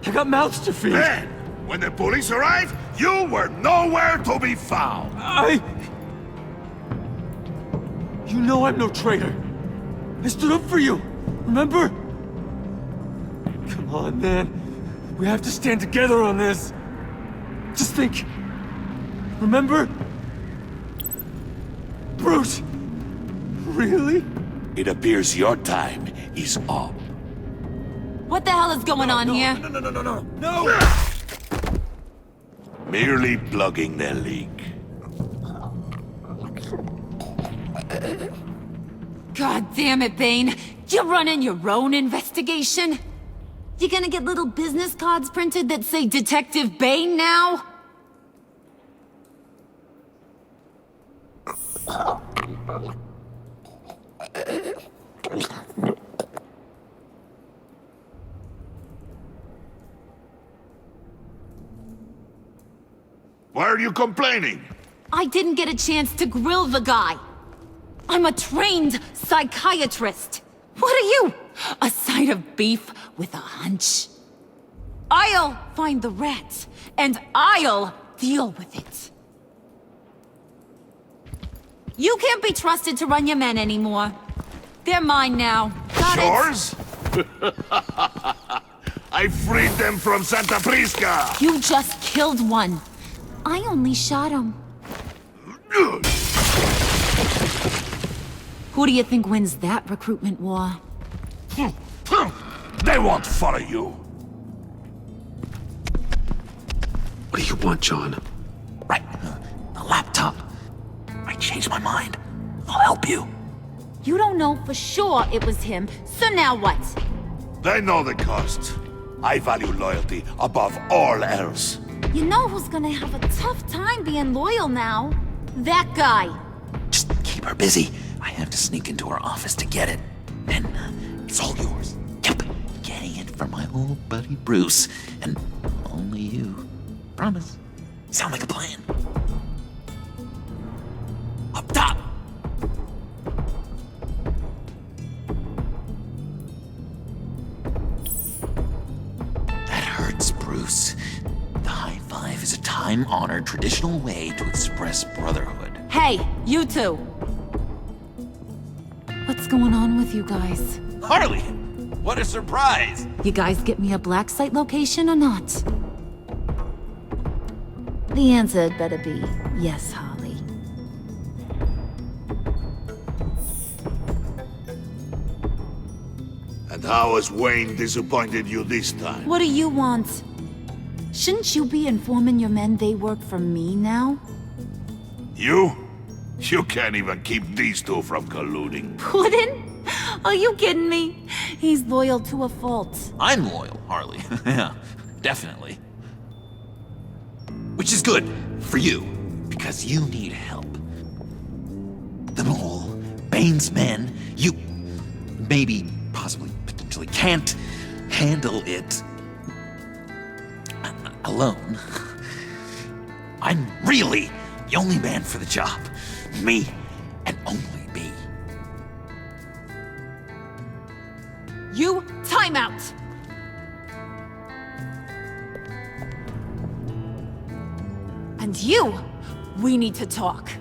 G: I got mouths to feed!
N: Then, when the police arrived, you were nowhere to be found!
G: You know I'm no traitor! I stood up for you, remember? Come on, man. We have to stand together on this! Just think... Remember? Bruce! Really?
N: It appears your time is up.
F: What the hell is going on here?
G: No!
N: Merely plugging the leak.
F: God damn it, Bane. You're running your own investigation? You gonna get little business cards printed that say Detective Bane now?
N: Why are you complaining?
F: I didn't get a chance to grill the guy. I'm a trained psychiatrist. What are you? A side of beef with a hunch? I'll find the rat, and I'll deal with it. You can't be trusted to run your men anymore. They're mine now. Got
N: Yours? I freed them from Santa Prisca!
F: You just killed one. I only shot him. Who do you think wins that recruitment war?
N: They won't follow you.
A: What do you want, John?
E: Right. The laptop. I changed my mind. I'll help you.
F: You don't know for sure it was him, so now what?
N: They know the cost. I value loyalty above all else.
F: You know who's gonna have a tough time being loyal now? That guy.
E: Just keep her busy. I have to sneak into her office to get it. Then it's all yours. Yep. Getting it from my old buddy Bruce. And only you. Promise. Sound like a plan? Up top! That hurts, Bruce. The high five is a time-honored traditional way to express brotherhood.
F: Hey, you two. What's going on with you guys?
E: Harley! What a surprise!
F: You guys get me a black site location or not? The answer had better be yes, Harley.
N: And how has Wayne disappointed you this time?
F: What do you want? Shouldn't you be informing your men they work for me now?
N: You? You can't even keep these two from colluding.
F: Puddin'? Are you kidding me? He's loyal to a fault.
E: I'm loyal, Harley. Yeah, definitely. Which is good for you, because you need help. The mole, Bane's men, you maybe, possibly, potentially can't handle it alone. I'm really the only man for the job. Me, and only me.
F: You, time out! And you, we need to talk.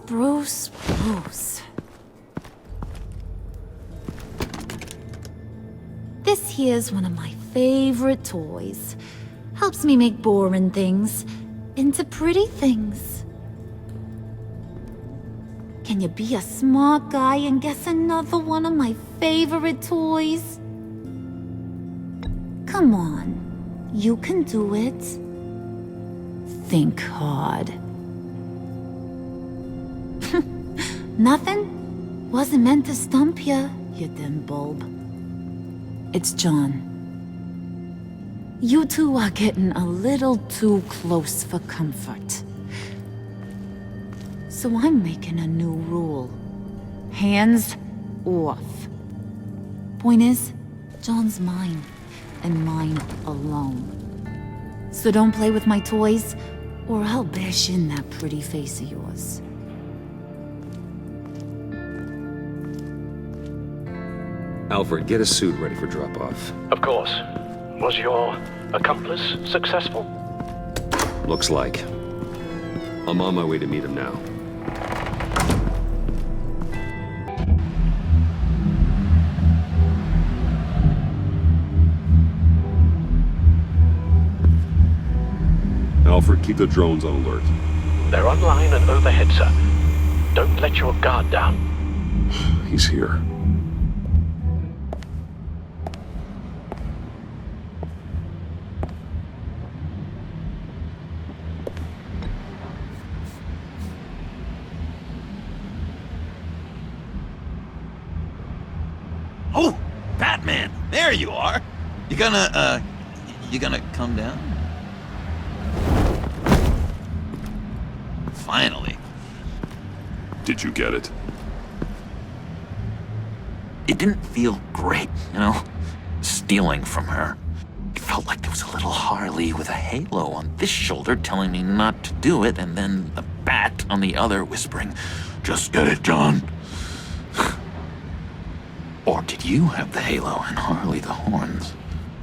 F: Bruce. This here's one of my favorite toys. Helps me make boring things into pretty things. Can you be a smart guy and guess another one of my favorite toys? Come on, you can do it. Think hard. Nothing? Wasn't meant to stump you, you dim bulb. It's John. You two are getting a little too close for comfort. So I'm making a new rule. Hands off. Point is, John's mine, and mine alone. So don't play with my toys, or I'll bash in that pretty face of yours.
A: Alfred, get a suit ready for drop-off.
O: Of course. Was your accomplice successful?
A: Looks like. I'm on my way to meet him now. Alfred, keep the drones on alert.
O: They're online and overhead, sir. Don't let your guard down.
A: He's here.
E: Oh, Batman, there you are. You gonna come down? Finally.
A: Did you get it?
E: It didn't feel great, stealing from her. It felt like there was a little Harley with a halo on this shoulder telling me not to do it, and then the bat on the other whispering, "Just get it done." Or did you have the halo and Harley the horns?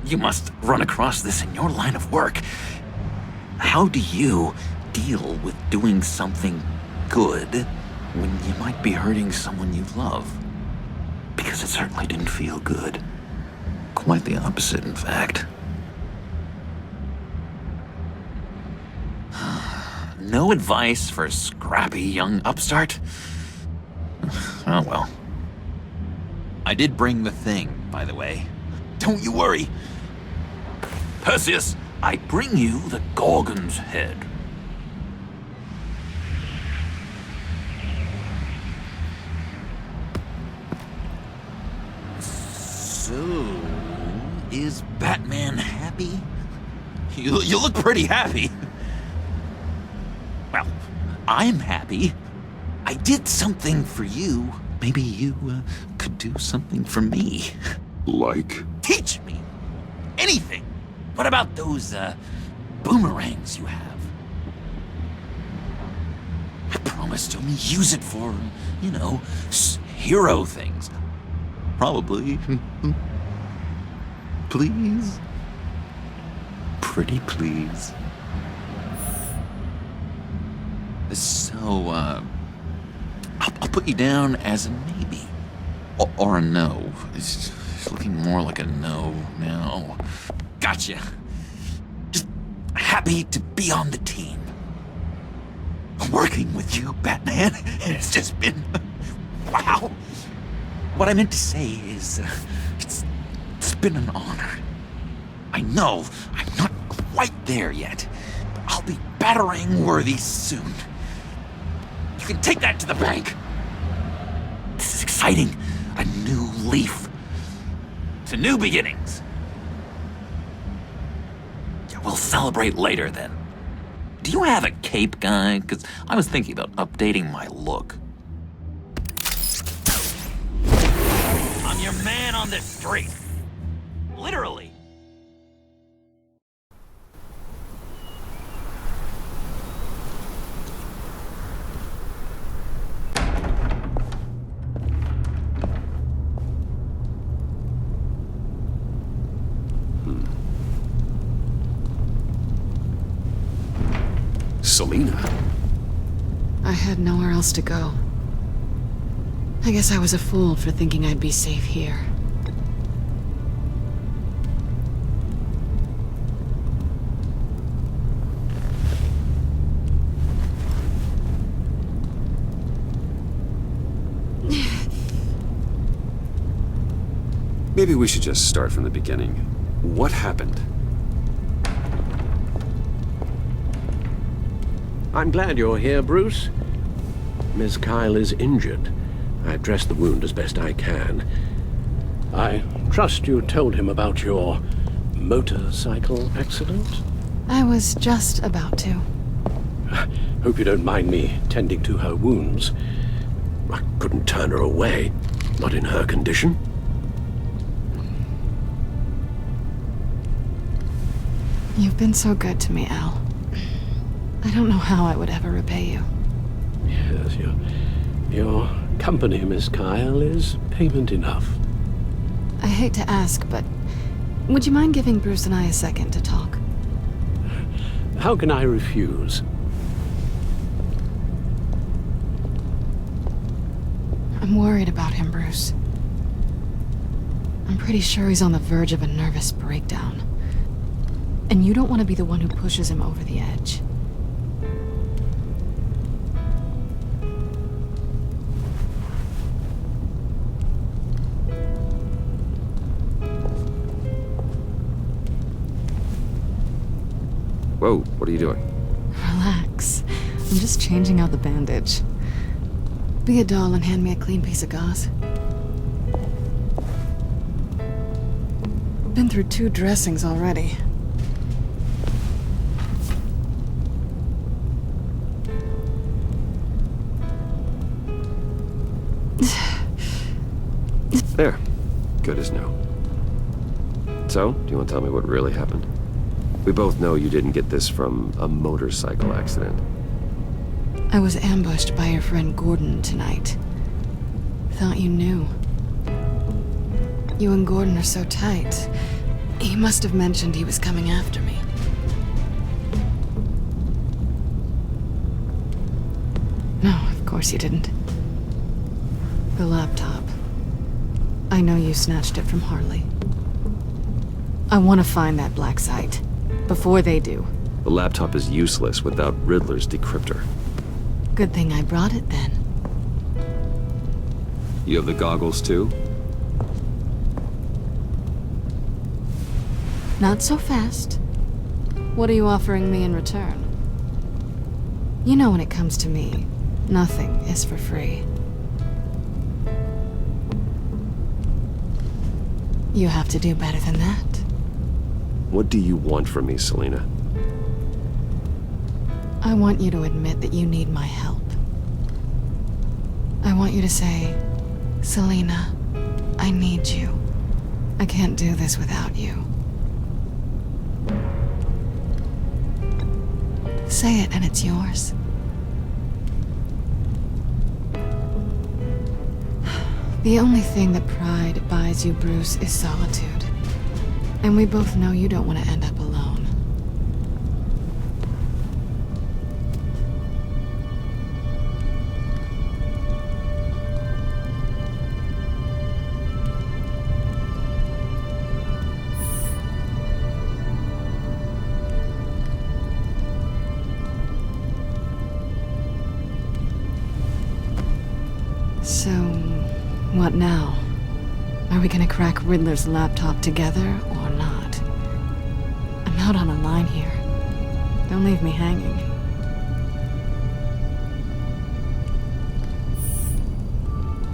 E: You must run across this in your line of work. How do you deal with doing something good when you might be hurting someone you love? Because it certainly didn't feel good. Quite the opposite, in fact. No advice for a scrappy young upstart? Oh well. I did bring the thing, by the way. Don't you worry. Perseus, I bring you the Gorgon's head. So, is Batman happy? You look pretty happy. Well, I'm happy. I did something for you. Maybe you could do something for me.
A: Like?
E: Teach me anything. What about those boomerangs you have? I promise to only use it for, you know, hero things. Probably. Please? Pretty please. So, I'll put you down as a maybe. Or a no. It's looking more like a no now. Gotcha. Just happy to be on the team. Working with you, Batman, it's just been... wow. What I meant to say is, it's been an honor. I know I'm not quite there yet, but I'll be battering worthy soon. You can take that to the bank. This is exciting. A new leaf. To new beginnings. Yeah, we'll celebrate later then. Do you have a cape, guy? Because I was thinking about updating my look. I'm your man on this street. Literally.
A: Selina.
B: I had nowhere else to go. I guess I was a fool for thinking I'd be safe here.
A: Maybe we should just start from the beginning. What happened?
P: I'm glad you're here, Bruce. Miss Kyle is injured. I've dressed the wound as best I can. I trust you told him about your motorcycle accident?
B: I was just about to.
P: Hope you don't mind me tending to her wounds. I couldn't turn her away, not in her condition.
B: You've been so good to me, Al. I don't know how I would ever repay you.
P: Yes, your company, Miss Kyle, is payment enough.
B: I hate to ask, but would you mind giving Bruce and I a second to talk?
P: How can I refuse?
B: I'm worried about him, Bruce. I'm pretty sure he's on the verge of a nervous breakdown. And you don't want to be the one who pushes him over the edge.
L: Whoa, what are you doing?
B: Relax. I'm just changing out the bandage. Be a doll and hand me a clean piece of gauze. Been through 2 dressings already.
L: There. Good as new. So, do you want to tell me what really happened? We both know you didn't get this from a motorcycle accident.
B: I was ambushed by your friend Gordon tonight. Thought you knew. You and Gordon are so tight. He must have mentioned he was coming after me. No, of course you didn't. The laptop. I know you snatched it from Harley. I want to find that black site. Before they do.
L: The laptop is useless without Riddler's decryptor.
B: Good thing I brought it then.
A: You have the goggles too?
B: Not so fast. What are you offering me in return? You know when it comes to me, nothing is for free. You have to do better than that.
L: What do you want from me, Selina?
B: I want you to admit that you need my help. I want you to say, Selina, I need you. I can't do this without you. Say it and it's yours. The only thing that pride buys you, Bruce, is solitude. And we both know you don't want to end up alone. So, what now? Are we gonna crack Riddler's laptop together, or not? I'm out on a line here. Don't leave me hanging.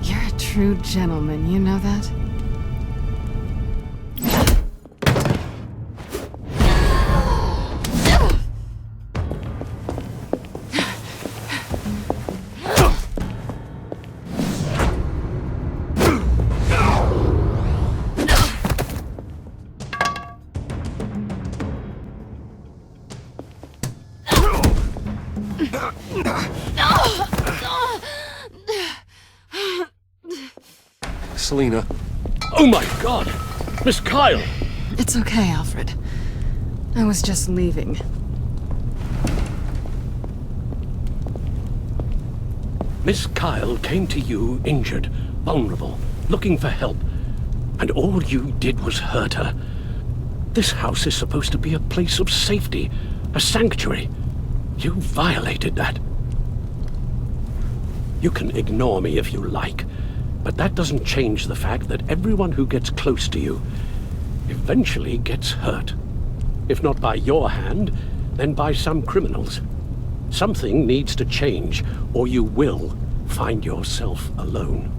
B: You're a true gentleman, you know that?
P: Selina. Oh my god! Miss Kyle!
B: It's okay, Alfred. I was just leaving.
P: Miss Kyle came to you injured, vulnerable, looking for help. And all you did was hurt her. This house is supposed to be a place of safety, a sanctuary. You violated that. You can ignore me if you like, but that doesn't change the fact that everyone who gets close to you eventually gets hurt. If not by your hand, then by some criminals. Something needs to change, or you will find yourself alone.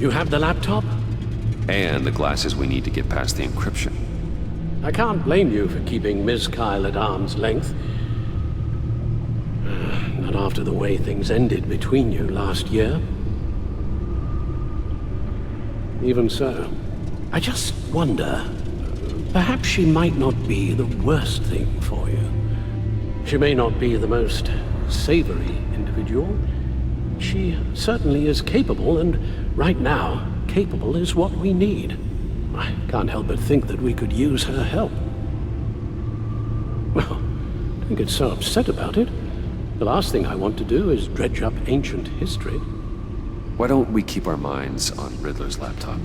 P: You have the laptop?
A: And the glasses we need to get past the encryption.
P: I can't blame you for keeping Miss Kyle at arm's length. Not after the way things ended between you last year. Even so, I just wonder, perhaps she might not be the worst thing for you. She may not be the most savory individual. She certainly is capable, and right now, capable is what we need. I can't help but think that we could use her help. Well, don't get so upset about it. The last thing I want to do is dredge up ancient history.
A: Why don't we keep our minds on Riddler's laptop?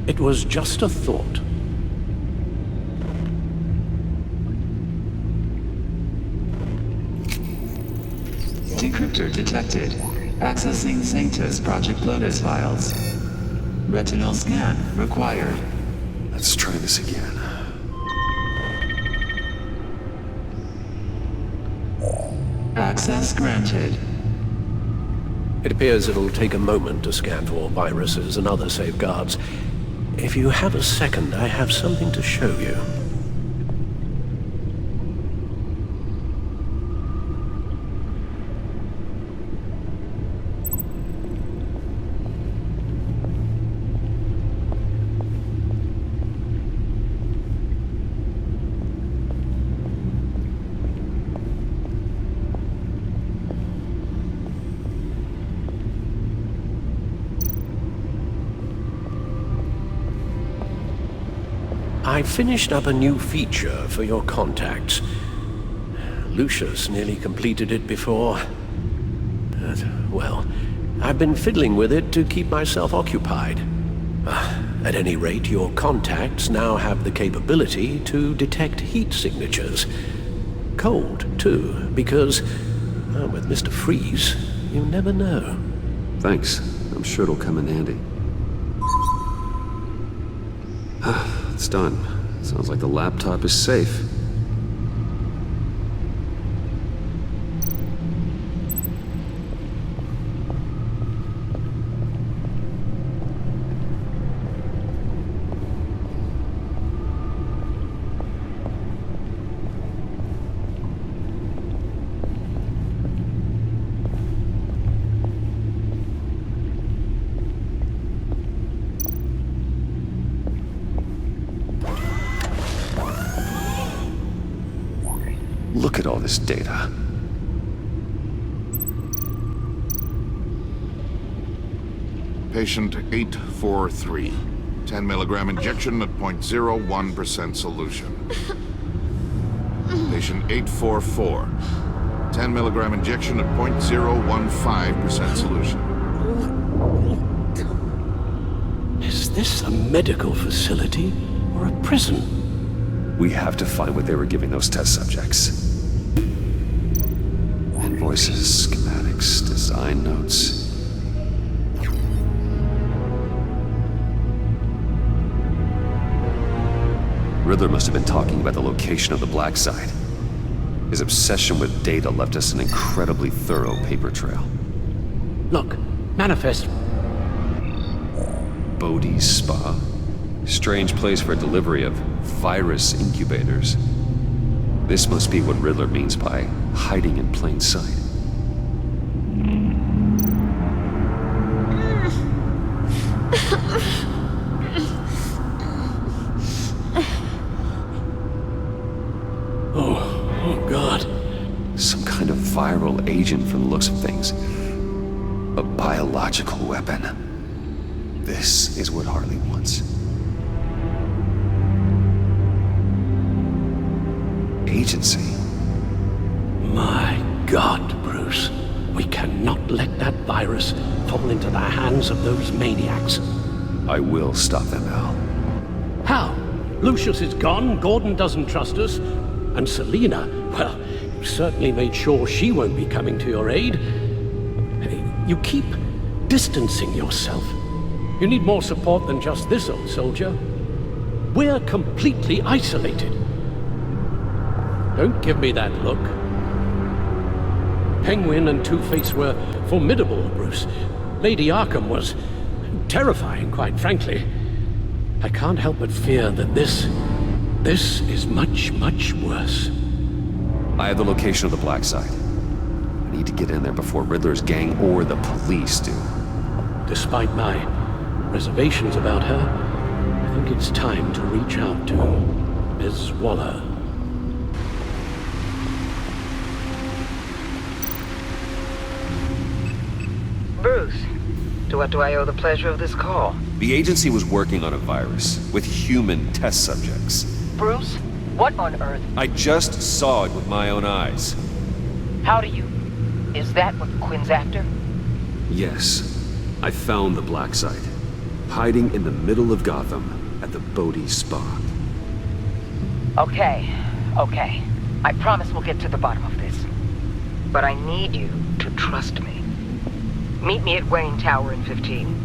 P: It was just a thought.
K: Decryptor detected. Accessing Sanctus Project Lotus files. Retinal scan required.
A: Let's try this again.
K: Access granted.
P: It appears it'll take a moment to scan for viruses and other safeguards. If you have a second, I have something to show you. I finished up a new feature for your contacts. Lucius nearly completed it before. Well, I've been fiddling with it to keep myself occupied. At any rate, your contacts now have the capability to detect heat signatures. Cold, too, because, with Mr. Freeze, you never know.
A: Thanks. I'm sure it'll come in handy. It's done. Sounds like the laptop is safe. Look at all this data.
Q: Patient 843. 10 milligram injection at 0.01% solution. Patient 844. 10 milligram injection at 0.015% solution.
P: Is this a medical facility or a prison?
A: We have to find what they were giving those test subjects. Invoices, schematics, design notes. Riddler must have been talking about the location of the black site. His obsession with data left us an incredibly thorough paper trail.
P: Look, manifest.
A: Bodhi's Spa? Strange place for a delivery of virus incubators. This must be what Riddler means by hiding in plain sight.
P: Oh God.
A: Some kind of viral agent from the looks of things. A biological weapon. This is what Harley wants. Agency.
P: My God, Bruce. We cannot let that virus fall into the hands of those maniacs.
A: I will stop them, Al.
P: How? Lucius is gone, Gordon doesn't trust us, and Selina, well, you certainly made sure she won't be coming to your aid. You keep distancing yourself. You need more support than just this old soldier. We're completely isolated. Don't give me that look. Penguin and Two-Face were formidable, Bruce. Lady Arkham was terrifying, quite frankly. I can't help but fear that this is much, much worse.
A: I have the location of the black site. I need to get in there before Riddler's gang or the police do.
P: Despite my reservations about her, I think it's time to reach out to Ms. Waller.
H: Bruce, to what do I owe the pleasure of this call?
A: The agency was working on a virus with human test subjects.
H: Bruce, what on earth?
A: I just saw it with my own eyes.
H: How do you? Is that what Quinn's after?
A: Yes. I found the black site. Hiding in the middle of Gotham at the Bodhi Spa.
H: Okay. I promise we'll get to the bottom of this. But I need you to trust me. Meet me at Wayne Tower in 15.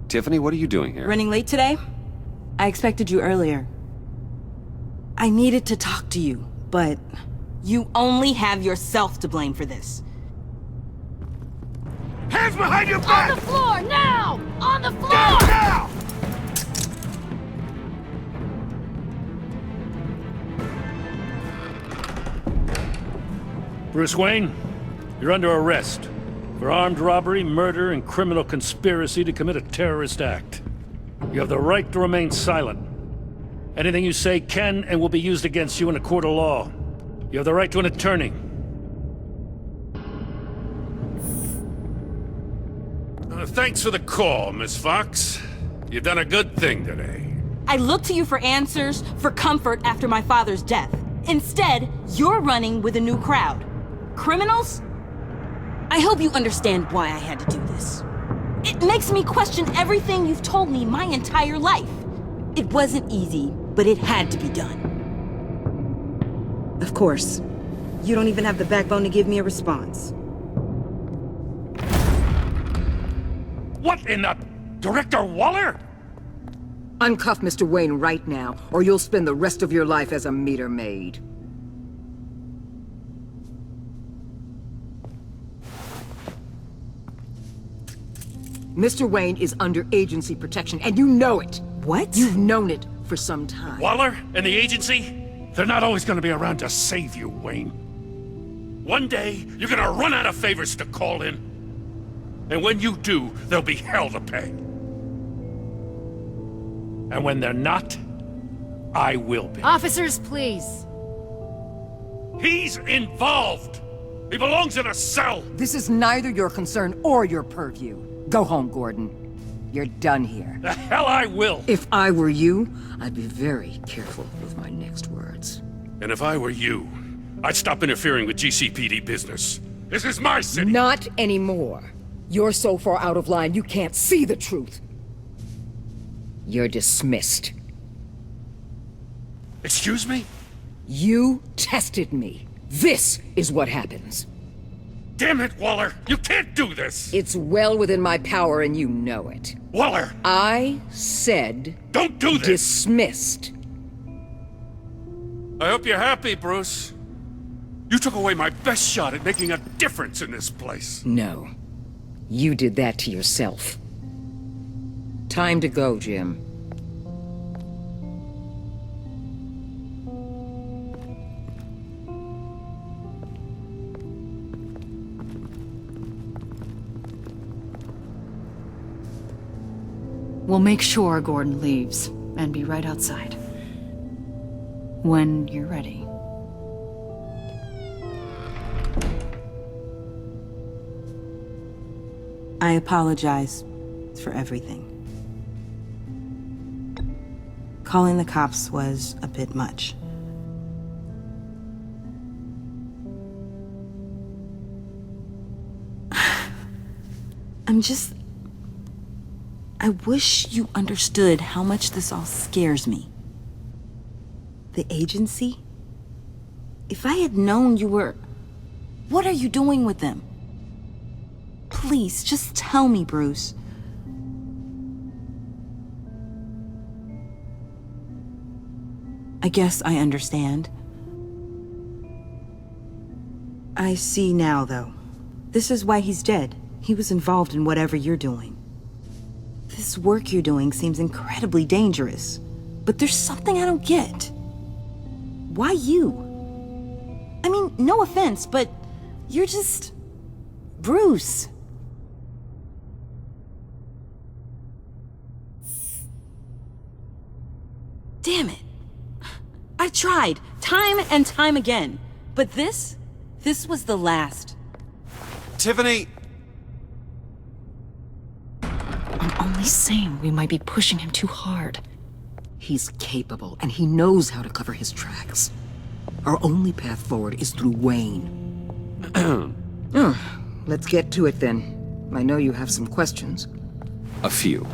A: Tiffany, what are you doing here?
R: Running late today? I expected you earlier. I needed to talk to you, but you only have yourself to blame for this.
G: Hands behind your back!
B: On the floor, now! On the floor!
G: Now!
M: Bruce Wayne, you're under arrest for armed robbery, murder, and criminal conspiracy to commit a terrorist act. You have the right to remain silent. Anything you say can and will be used against you in a court of law. You have the right to an attorney.
N: Thanks for the call, Miss Fox. You've done a good thing today.
R: I looked to you for answers, for comfort after my father's death. Instead, you're running with a new crowd. Criminals? I hope you understand why I had to do this. It makes me question everything you've told me my entire life. It wasn't easy, but it had to be done.
S: Of course. You don't even have the backbone to give me a response.
N: What in the... Director Waller?
T: Uncuff Mr. Wayne right now, or you'll spend the rest of your life as a meter maid. Mr. Wayne is under agency protection, and you know it.
S: What?
T: You've known it for some time.
M: Waller and the agency? They're not always gonna be around to save you, Wayne.
N: One day, you're gonna run out of favors to call in. And when you do, there'll be hell to pay.
M: And when they're not, I will be.
B: Officers, please.
N: He's involved! He belongs in a cell!
T: This is neither your concern or your purview. Go home, Gordon. You're done here.
N: The hell I will!
T: If I were you, I'd be very careful with my next words.
N: And if I were you, I'd stop interfering with GCPD business. This is my city!
T: Not anymore. You're so far out of line, you can't see the truth. You're dismissed.
N: Excuse me?
T: You tested me. This is what happens.
N: Damn it, Waller! You can't do this!
T: It's well within my power and you know it.
N: Waller!
T: I said...
N: Don't do this!
T: Dismissed.
N: I hope you're happy, Bruce. You took away my best shot at making a difference in this place.
T: No. You did that to yourself. Time to go, Jim.
F: We'll make sure Gordon leaves, and be right outside. When you're ready.
S: I apologize for everything. Calling the cops was a bit much. I wish you understood how much this all scares me. The agency? If I had known you were... What are you doing with them? Please, just tell me, Bruce. I guess I understand. I see now, though. This is why he's dead. He was involved in whatever you're doing. This work you're doing seems incredibly dangerous. But there's something I don't get. Why you? I mean, no offense, but you're just... Bruce. Damn it. I tried, time and time again. But this was the last.
A: Tiffany!
F: I'm only saying we might be pushing him too hard.
T: He's capable, and he knows how to cover his tracks. Our only path forward is through Wayne. Let's get to it then. I know you have some questions.
A: A few.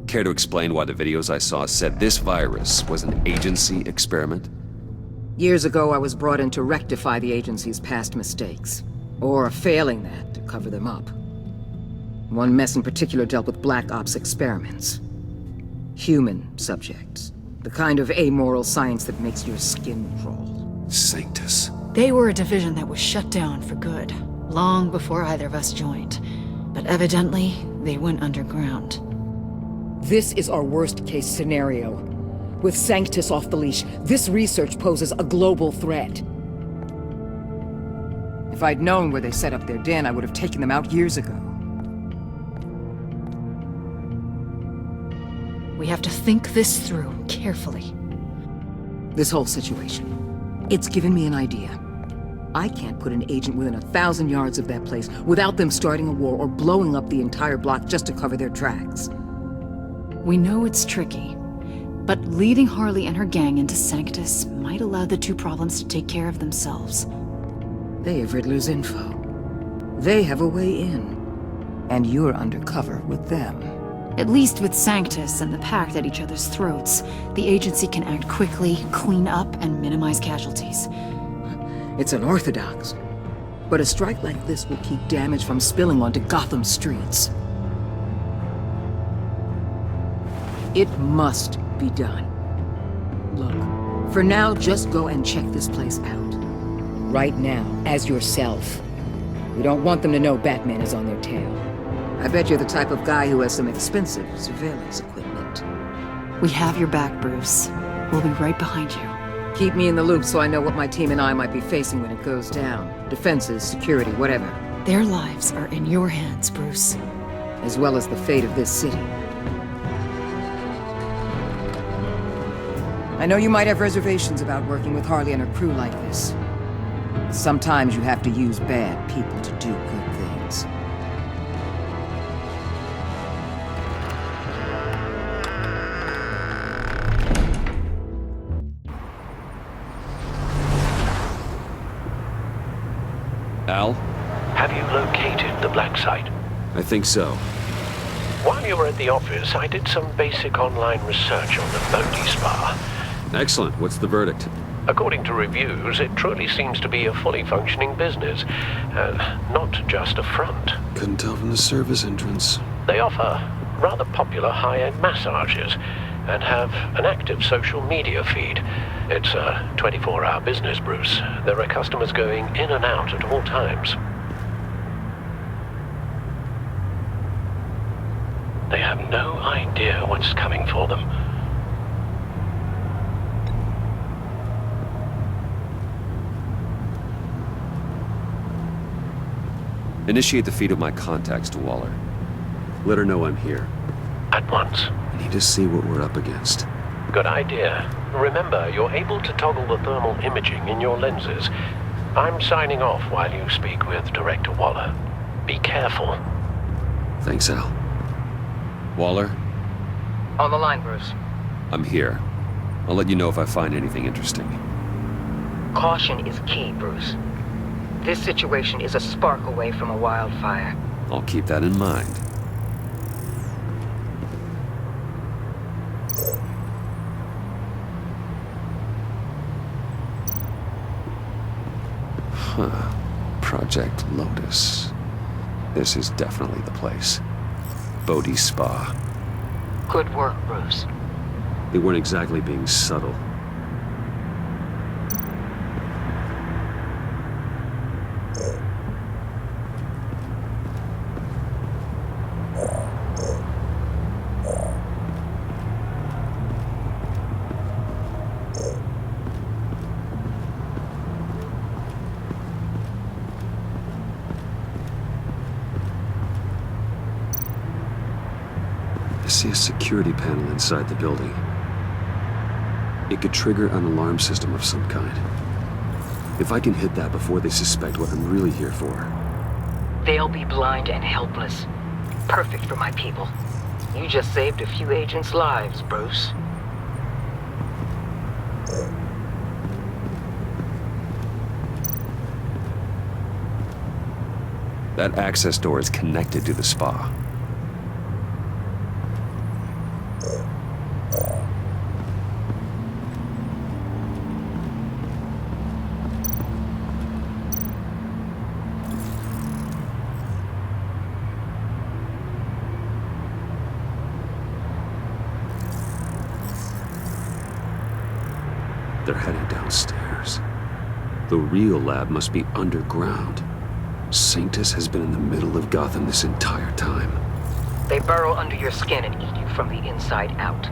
A: Care to explain why the videos I saw said this virus was an agency experiment?
T: Years ago, I was brought in to rectify the agency's past mistakes. Or failing that, to cover them up. One mess in particular dealt with Black Ops experiments. Human subjects. The kind of amoral science that makes your skin crawl.
A: Sanctus.
B: They were a division that was shut down for good, long before either of us joined. But evidently, they went underground.
T: This is our worst-case scenario. With Sanctus off the leash, this research poses a global threat. If I'd known where they set up their den, I would have taken them out years ago.
B: We have to think this through carefully.
T: This whole situation, it's given me an idea. I can't put an agent within 1,000 yards of that place without them starting a war or blowing up the entire block just to cover their tracks.
B: We know it's tricky, but leading Harley and her gang into Sanctus might allow the two problems to take care of themselves.
T: They have Riddler's info. They have a way in. And you're undercover with them.
B: At least with Sanctus and the Pact at each other's throats, the agency can act quickly, clean up, and minimize casualties.
T: It's unorthodox. But a strike like this will keep damage from spilling onto Gotham streets. It must be done. Look, for now, just go and check this place out. Right now, as yourself. We don't want them to know Batman is on their tail. I bet you're the type of guy who has some expensive surveillance equipment.
B: We have your back, Bruce. We'll be right behind you.
T: Keep me in the loop so I know what my team and I might be facing when it goes down. Defenses, security, whatever.
B: Their lives are in your hands, Bruce.
T: As well as the fate of this city. I know you might have reservations about working with Harley and her crew like this. Sometimes you have to use bad people to do good things.
A: Al?
O: Have you located the black site?
A: I think so.
O: While you were at the office, I did some basic online research on the Bodhi Spa.
A: Excellent. What's the verdict?
O: According to reviews, it truly seems to be a fully functioning business, not just a front.
A: Couldn't tell from the service entrance.
O: They offer rather popular high-end massages and have an active social media feed. It's a 24-hour business, Bruce. There are customers going in and out at all times. They have no idea what's coming for them.
A: Initiate the feed of my contacts to Waller. Let her know I'm here.
O: At once.
A: I need to see what we're up against.
O: Good idea. Remember, you're able to toggle the thermal imaging in your lenses. I'm signing off while you speak with Director Waller. Be careful.
A: Thanks, Al. Waller?
T: On the line, Bruce.
A: I'm here. I'll let you know if I find anything interesting.
T: Caution is key, Bruce. This situation is a spark away from a wildfire.
A: I'll keep that in mind. Huh. Project Lotus. This is definitely the place. Bodhi Spa.
T: Good work, Bruce.
A: They weren't exactly being subtle. I see a security panel inside the building. It could trigger an alarm system of some kind. If I can hit that before they suspect what I'm really here for.
T: They'll be blind and helpless. Perfect for my people. You just saved a few agents' lives, Bruce.
A: That access door is connected to the spa. They're heading downstairs. The real lab must be underground. Sanctus has been in the middle of Gotham this entire time.
H: They burrow under your skin and eat you from the inside out.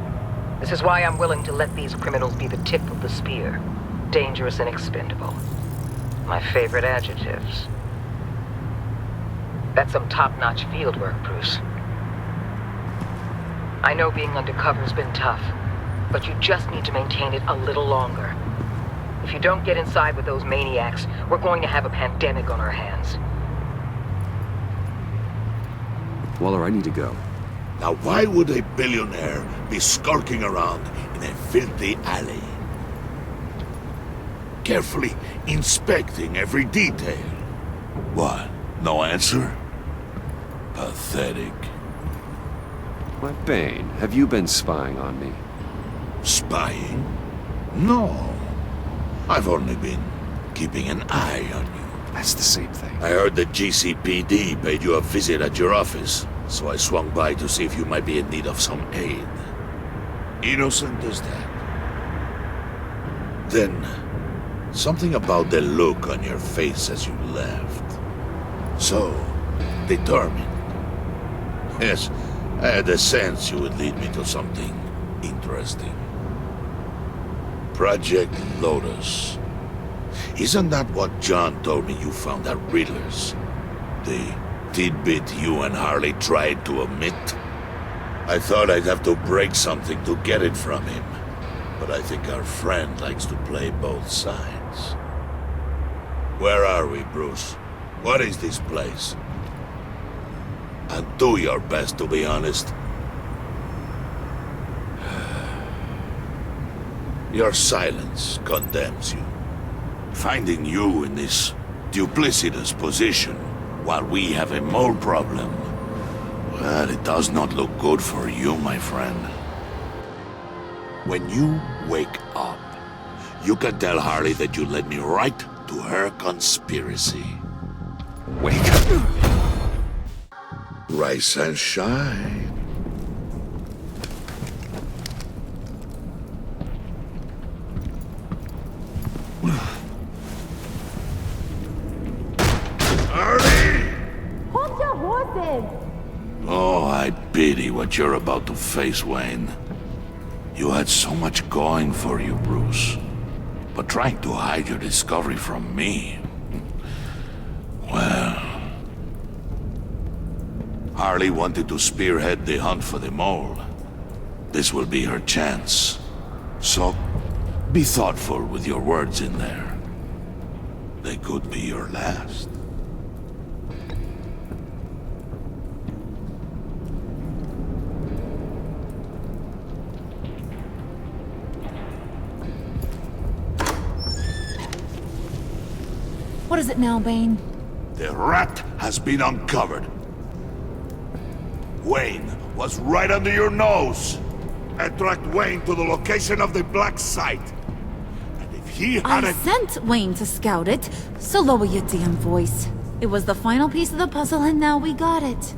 H: This is why I'm willing to let these criminals be the tip of the spear. Dangerous and expendable. My favorite adjectives. That's some top-notch fieldwork, Bruce. I know being undercover's been tough, but you just need to maintain it a little longer. If you don't get inside with those maniacs, we're going to have a pandemic on our hands.
A: Waller, I need to go.
N: Now why would a billionaire be skulking around in a filthy alley? Carefully inspecting every detail. What? No answer? Pathetic.
A: Why, Bane, have you been spying on me?
N: Spying? No. I've only been keeping an eye on you.
A: That's the same thing.
N: I heard the GCPD paid you a visit at your office, so I swung by to see if you might be in need of some aid. Innocent as that. Then, something about the look on your face as you left. So, determined. Yes, I had a sense you would lead me to something interesting. Project Lotus. Isn't that what John told me you found at Riddler's? The tidbit you and Harley tried to omit? I thought I'd have to break something to get it from him. But I think our friend likes to play both sides. Where are we, Bruce? What is this place? And do your best to be honest. Your silence condemns you. Finding you in this duplicitous position while we have a mole problem, well, it does not look good for you, my friend. When you wake up, you can tell Harley that you led me right to her conspiracy.
A: Wake up.
N: Rise and shine.
F: Hold your horses!
N: Oh, I pity what you're about to face, Wayne. You had so much going for you, Bruce. But trying to hide your discovery from me... Well... Harley wanted to spearhead the hunt for the mole. This will be her chance. So, be thoughtful with your words in there. They could be your last.
F: What is it now, Bane?
N: The rat has been uncovered. Wayne was right under your nose. I tracked Wayne to the location of the black site. And if he
F: I
N: hadn't...
F: sent Wayne to scout it, so lower your damn voice. It was the final piece of the puzzle and now we got it.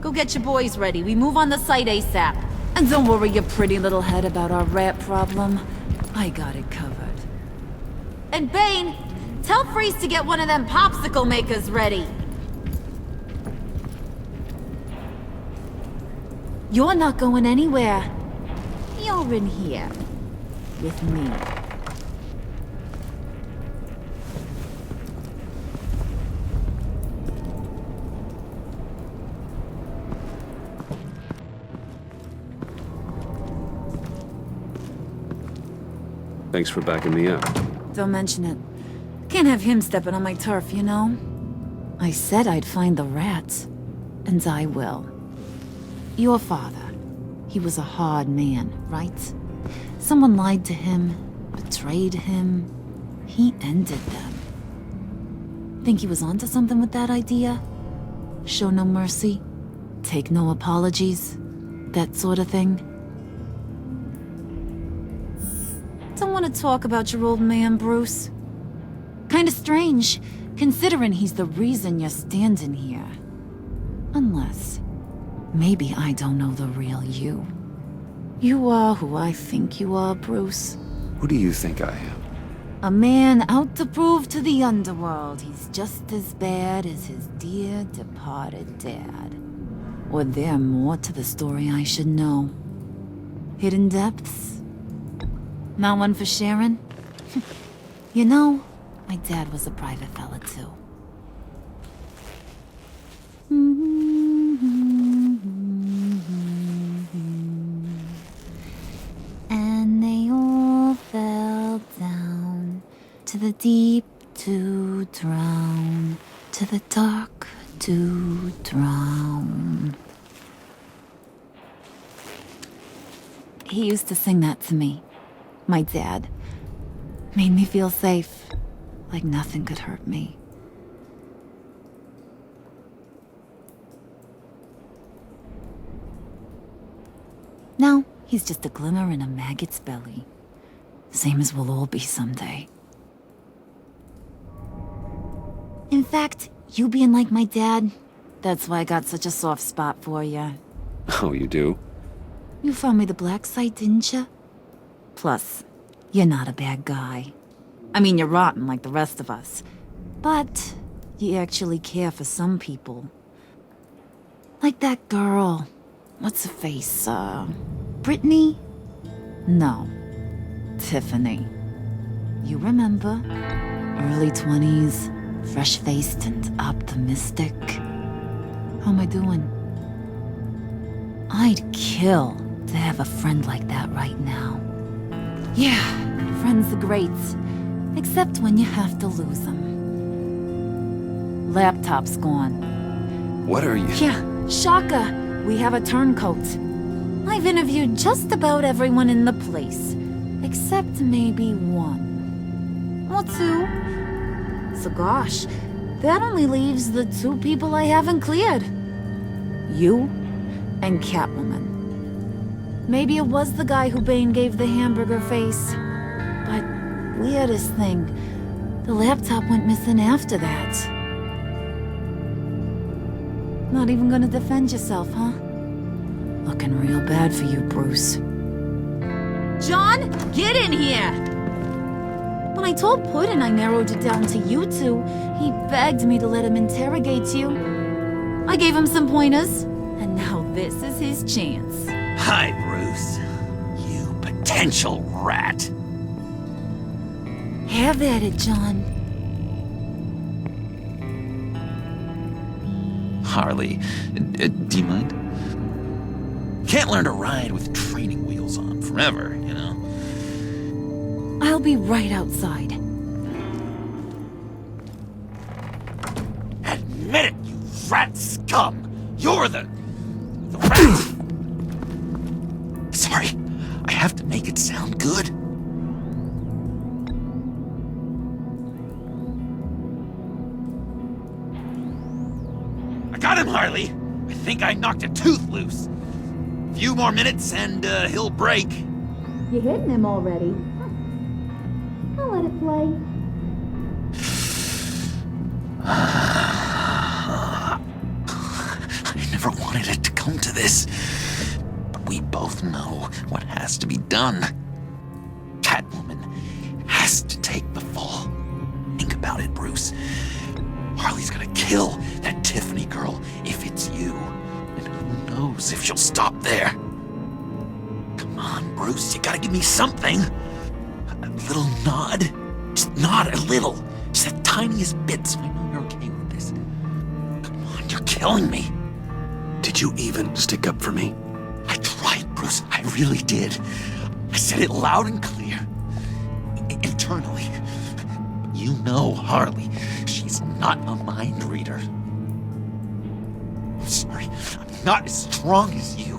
F: Go get your boys ready. We move on the site ASAP. And don't worry your pretty little head about our rat problem. I got it covered. And Bane, tell Freeze to get one of them popsicle makers ready. You're not going anywhere. You're in here. With me.
A: Thanks for backing me up.
F: Don't mention it. Can't have him stepping on my turf, you know? I said I'd find the rats. And I will. Your father. He was a hard man, right? Someone lied to him, betrayed him. He ended them. Think he was onto something with that idea? Show no mercy? Take no apologies? That sort of thing? don't want to talk about your old man, Bruce. Kinda strange, considering he's the reason you're standing here. Unless, maybe I don't know the real you. You are who I think you are, Bruce.
A: Who do you think I am?
F: A man out to prove to the underworld he's just as bad as his dear departed dad. Or there more to the story I should know. Hidden depths? Not one for sharing? You know, my dad was a private fella too. And they all fell down to the deep to drown, to the dark to drown. He used to sing that to me. My dad. Made me feel safe, like nothing could hurt me. Now, he's just a glimmer in a maggot's belly. Same as we'll all be someday. In fact, you being like my dad, that's why I got such a soft spot for you.
A: Oh, you do?
F: You found me the black site, didn't you? Plus, you're not a bad guy. I mean, you're rotten like the rest of us. But you actually care for some people. Like that girl. What's her face? Brittany? No. Tiffany. You remember? Early 20s, fresh-faced and optimistic. How am I doing? I'd kill to have a friend like that right now. Yeah, friends are great. Except when you have to lose them. Laptop's gone.
A: What are you?
F: Yeah, Shaka. We have a turncoat. I've interviewed just about everyone in the place. Except maybe one. Or two. So gosh, that only leaves the two people I haven't cleared. You and Catwoman. Maybe it was the guy who Bane gave the hamburger face. But weirdest thing, the laptop went missing after that. Not even gonna defend yourself, huh? Looking real bad for you, Bruce. John, get in here! When I told Puddin' I narrowed it down to you two, he begged me to let him interrogate you. I gave him some pointers, and now this is his chance.
E: Hi, Bruce. You potential rat.
F: Have at it, John.
E: Harley, do you mind? Can't learn to ride with training wheels on forever, you know?
F: I'll be right outside.
E: Admit it, you rat scum! You're the rat! Sorry, I have to make it sound good. I got him, Harley! I think I knocked a tooth loose. Few more minutes and he'll break.
F: You hitting him already? I'll let it play.
E: I never wanted it to come to this. But we both know what has to be done. Catwoman has to take the fall. Think about it, Bruce. Harley's gonna kill that Tiffany girl if it's you. And who knows if she'll stop there. Come on, Bruce, you gotta give me something. A little nod. Just nod a little. Just the tiniest bit so I know you're okay with this. Come on, you're killing me.
A: Did you even stick up for me?
E: I tried, Bruce. I really did. I said it loud and clear. Internally. But you know Harley. She's not a mind reader. I'm sorry. I'm not as strong as you.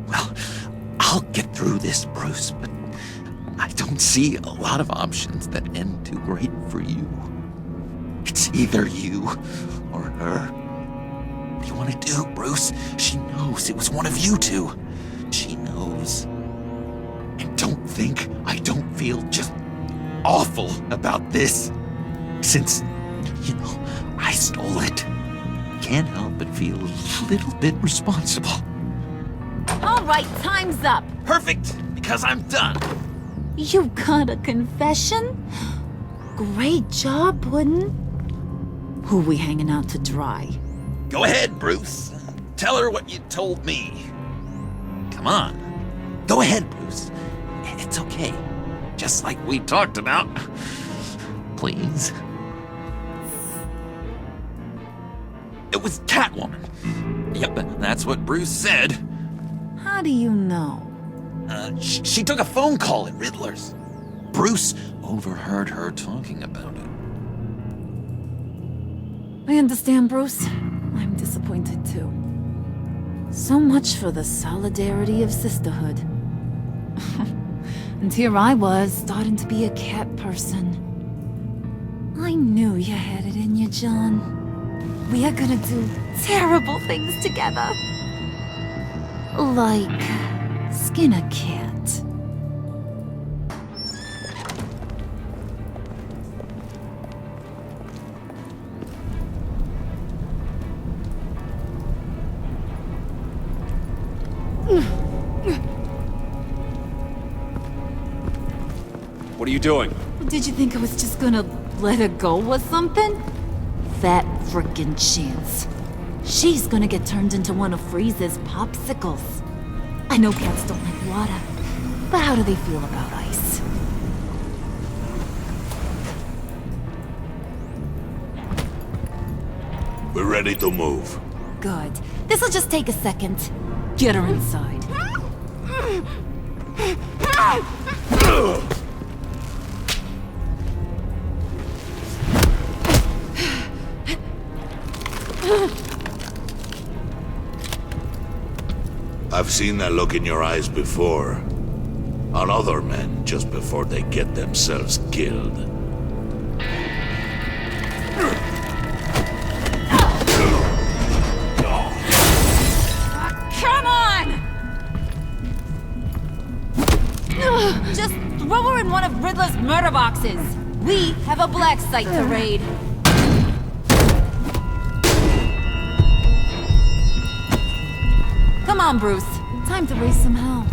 E: Well, I'll get through this, Bruce, but I don't see a lot of options that end too great for you. It's either you or her. What do you want to do, Bruce? She knows it was one of you two. She knows. And don't think I don't feel just awful about this. Since, I stole it. Can't help but feel a little bit responsible.
F: All right, time's up.
E: Perfect, because I'm done.
F: You got a confession? Great job, Puddin'. Who we hanging out to dry?
E: Go ahead, Bruce. Tell her what you told me. Come on. Go ahead, Bruce. It's okay. Just like we talked about. Please. It was Catwoman. Yep, that's what Bruce said.
F: How do you know?
E: She took a phone call at Riddler's. Bruce overheard her talking about it.
F: I understand, Bruce. I'm disappointed too. So much for the solidarity of sisterhood. And here I was, starting to be a cat person. I knew you had it in you, John. We are gonna do terrible things together. Like skin a cat.
A: What are you doing?
F: Did you think I was just gonna let her go or something? That frickin' chance. She's gonna get turned into one of Freeze's popsicles. I know cats don't like water, but how do they feel about ice?
N: We're ready to move.
F: Good. This'll just take a second. Get her inside.
N: I've seen that look in your eyes before. On other men, just before they get themselves killed.
F: Come on! Just throw her in one of Riddler's murder boxes. We have a black site to raid. Come on, Bruce. Time to raise some hell.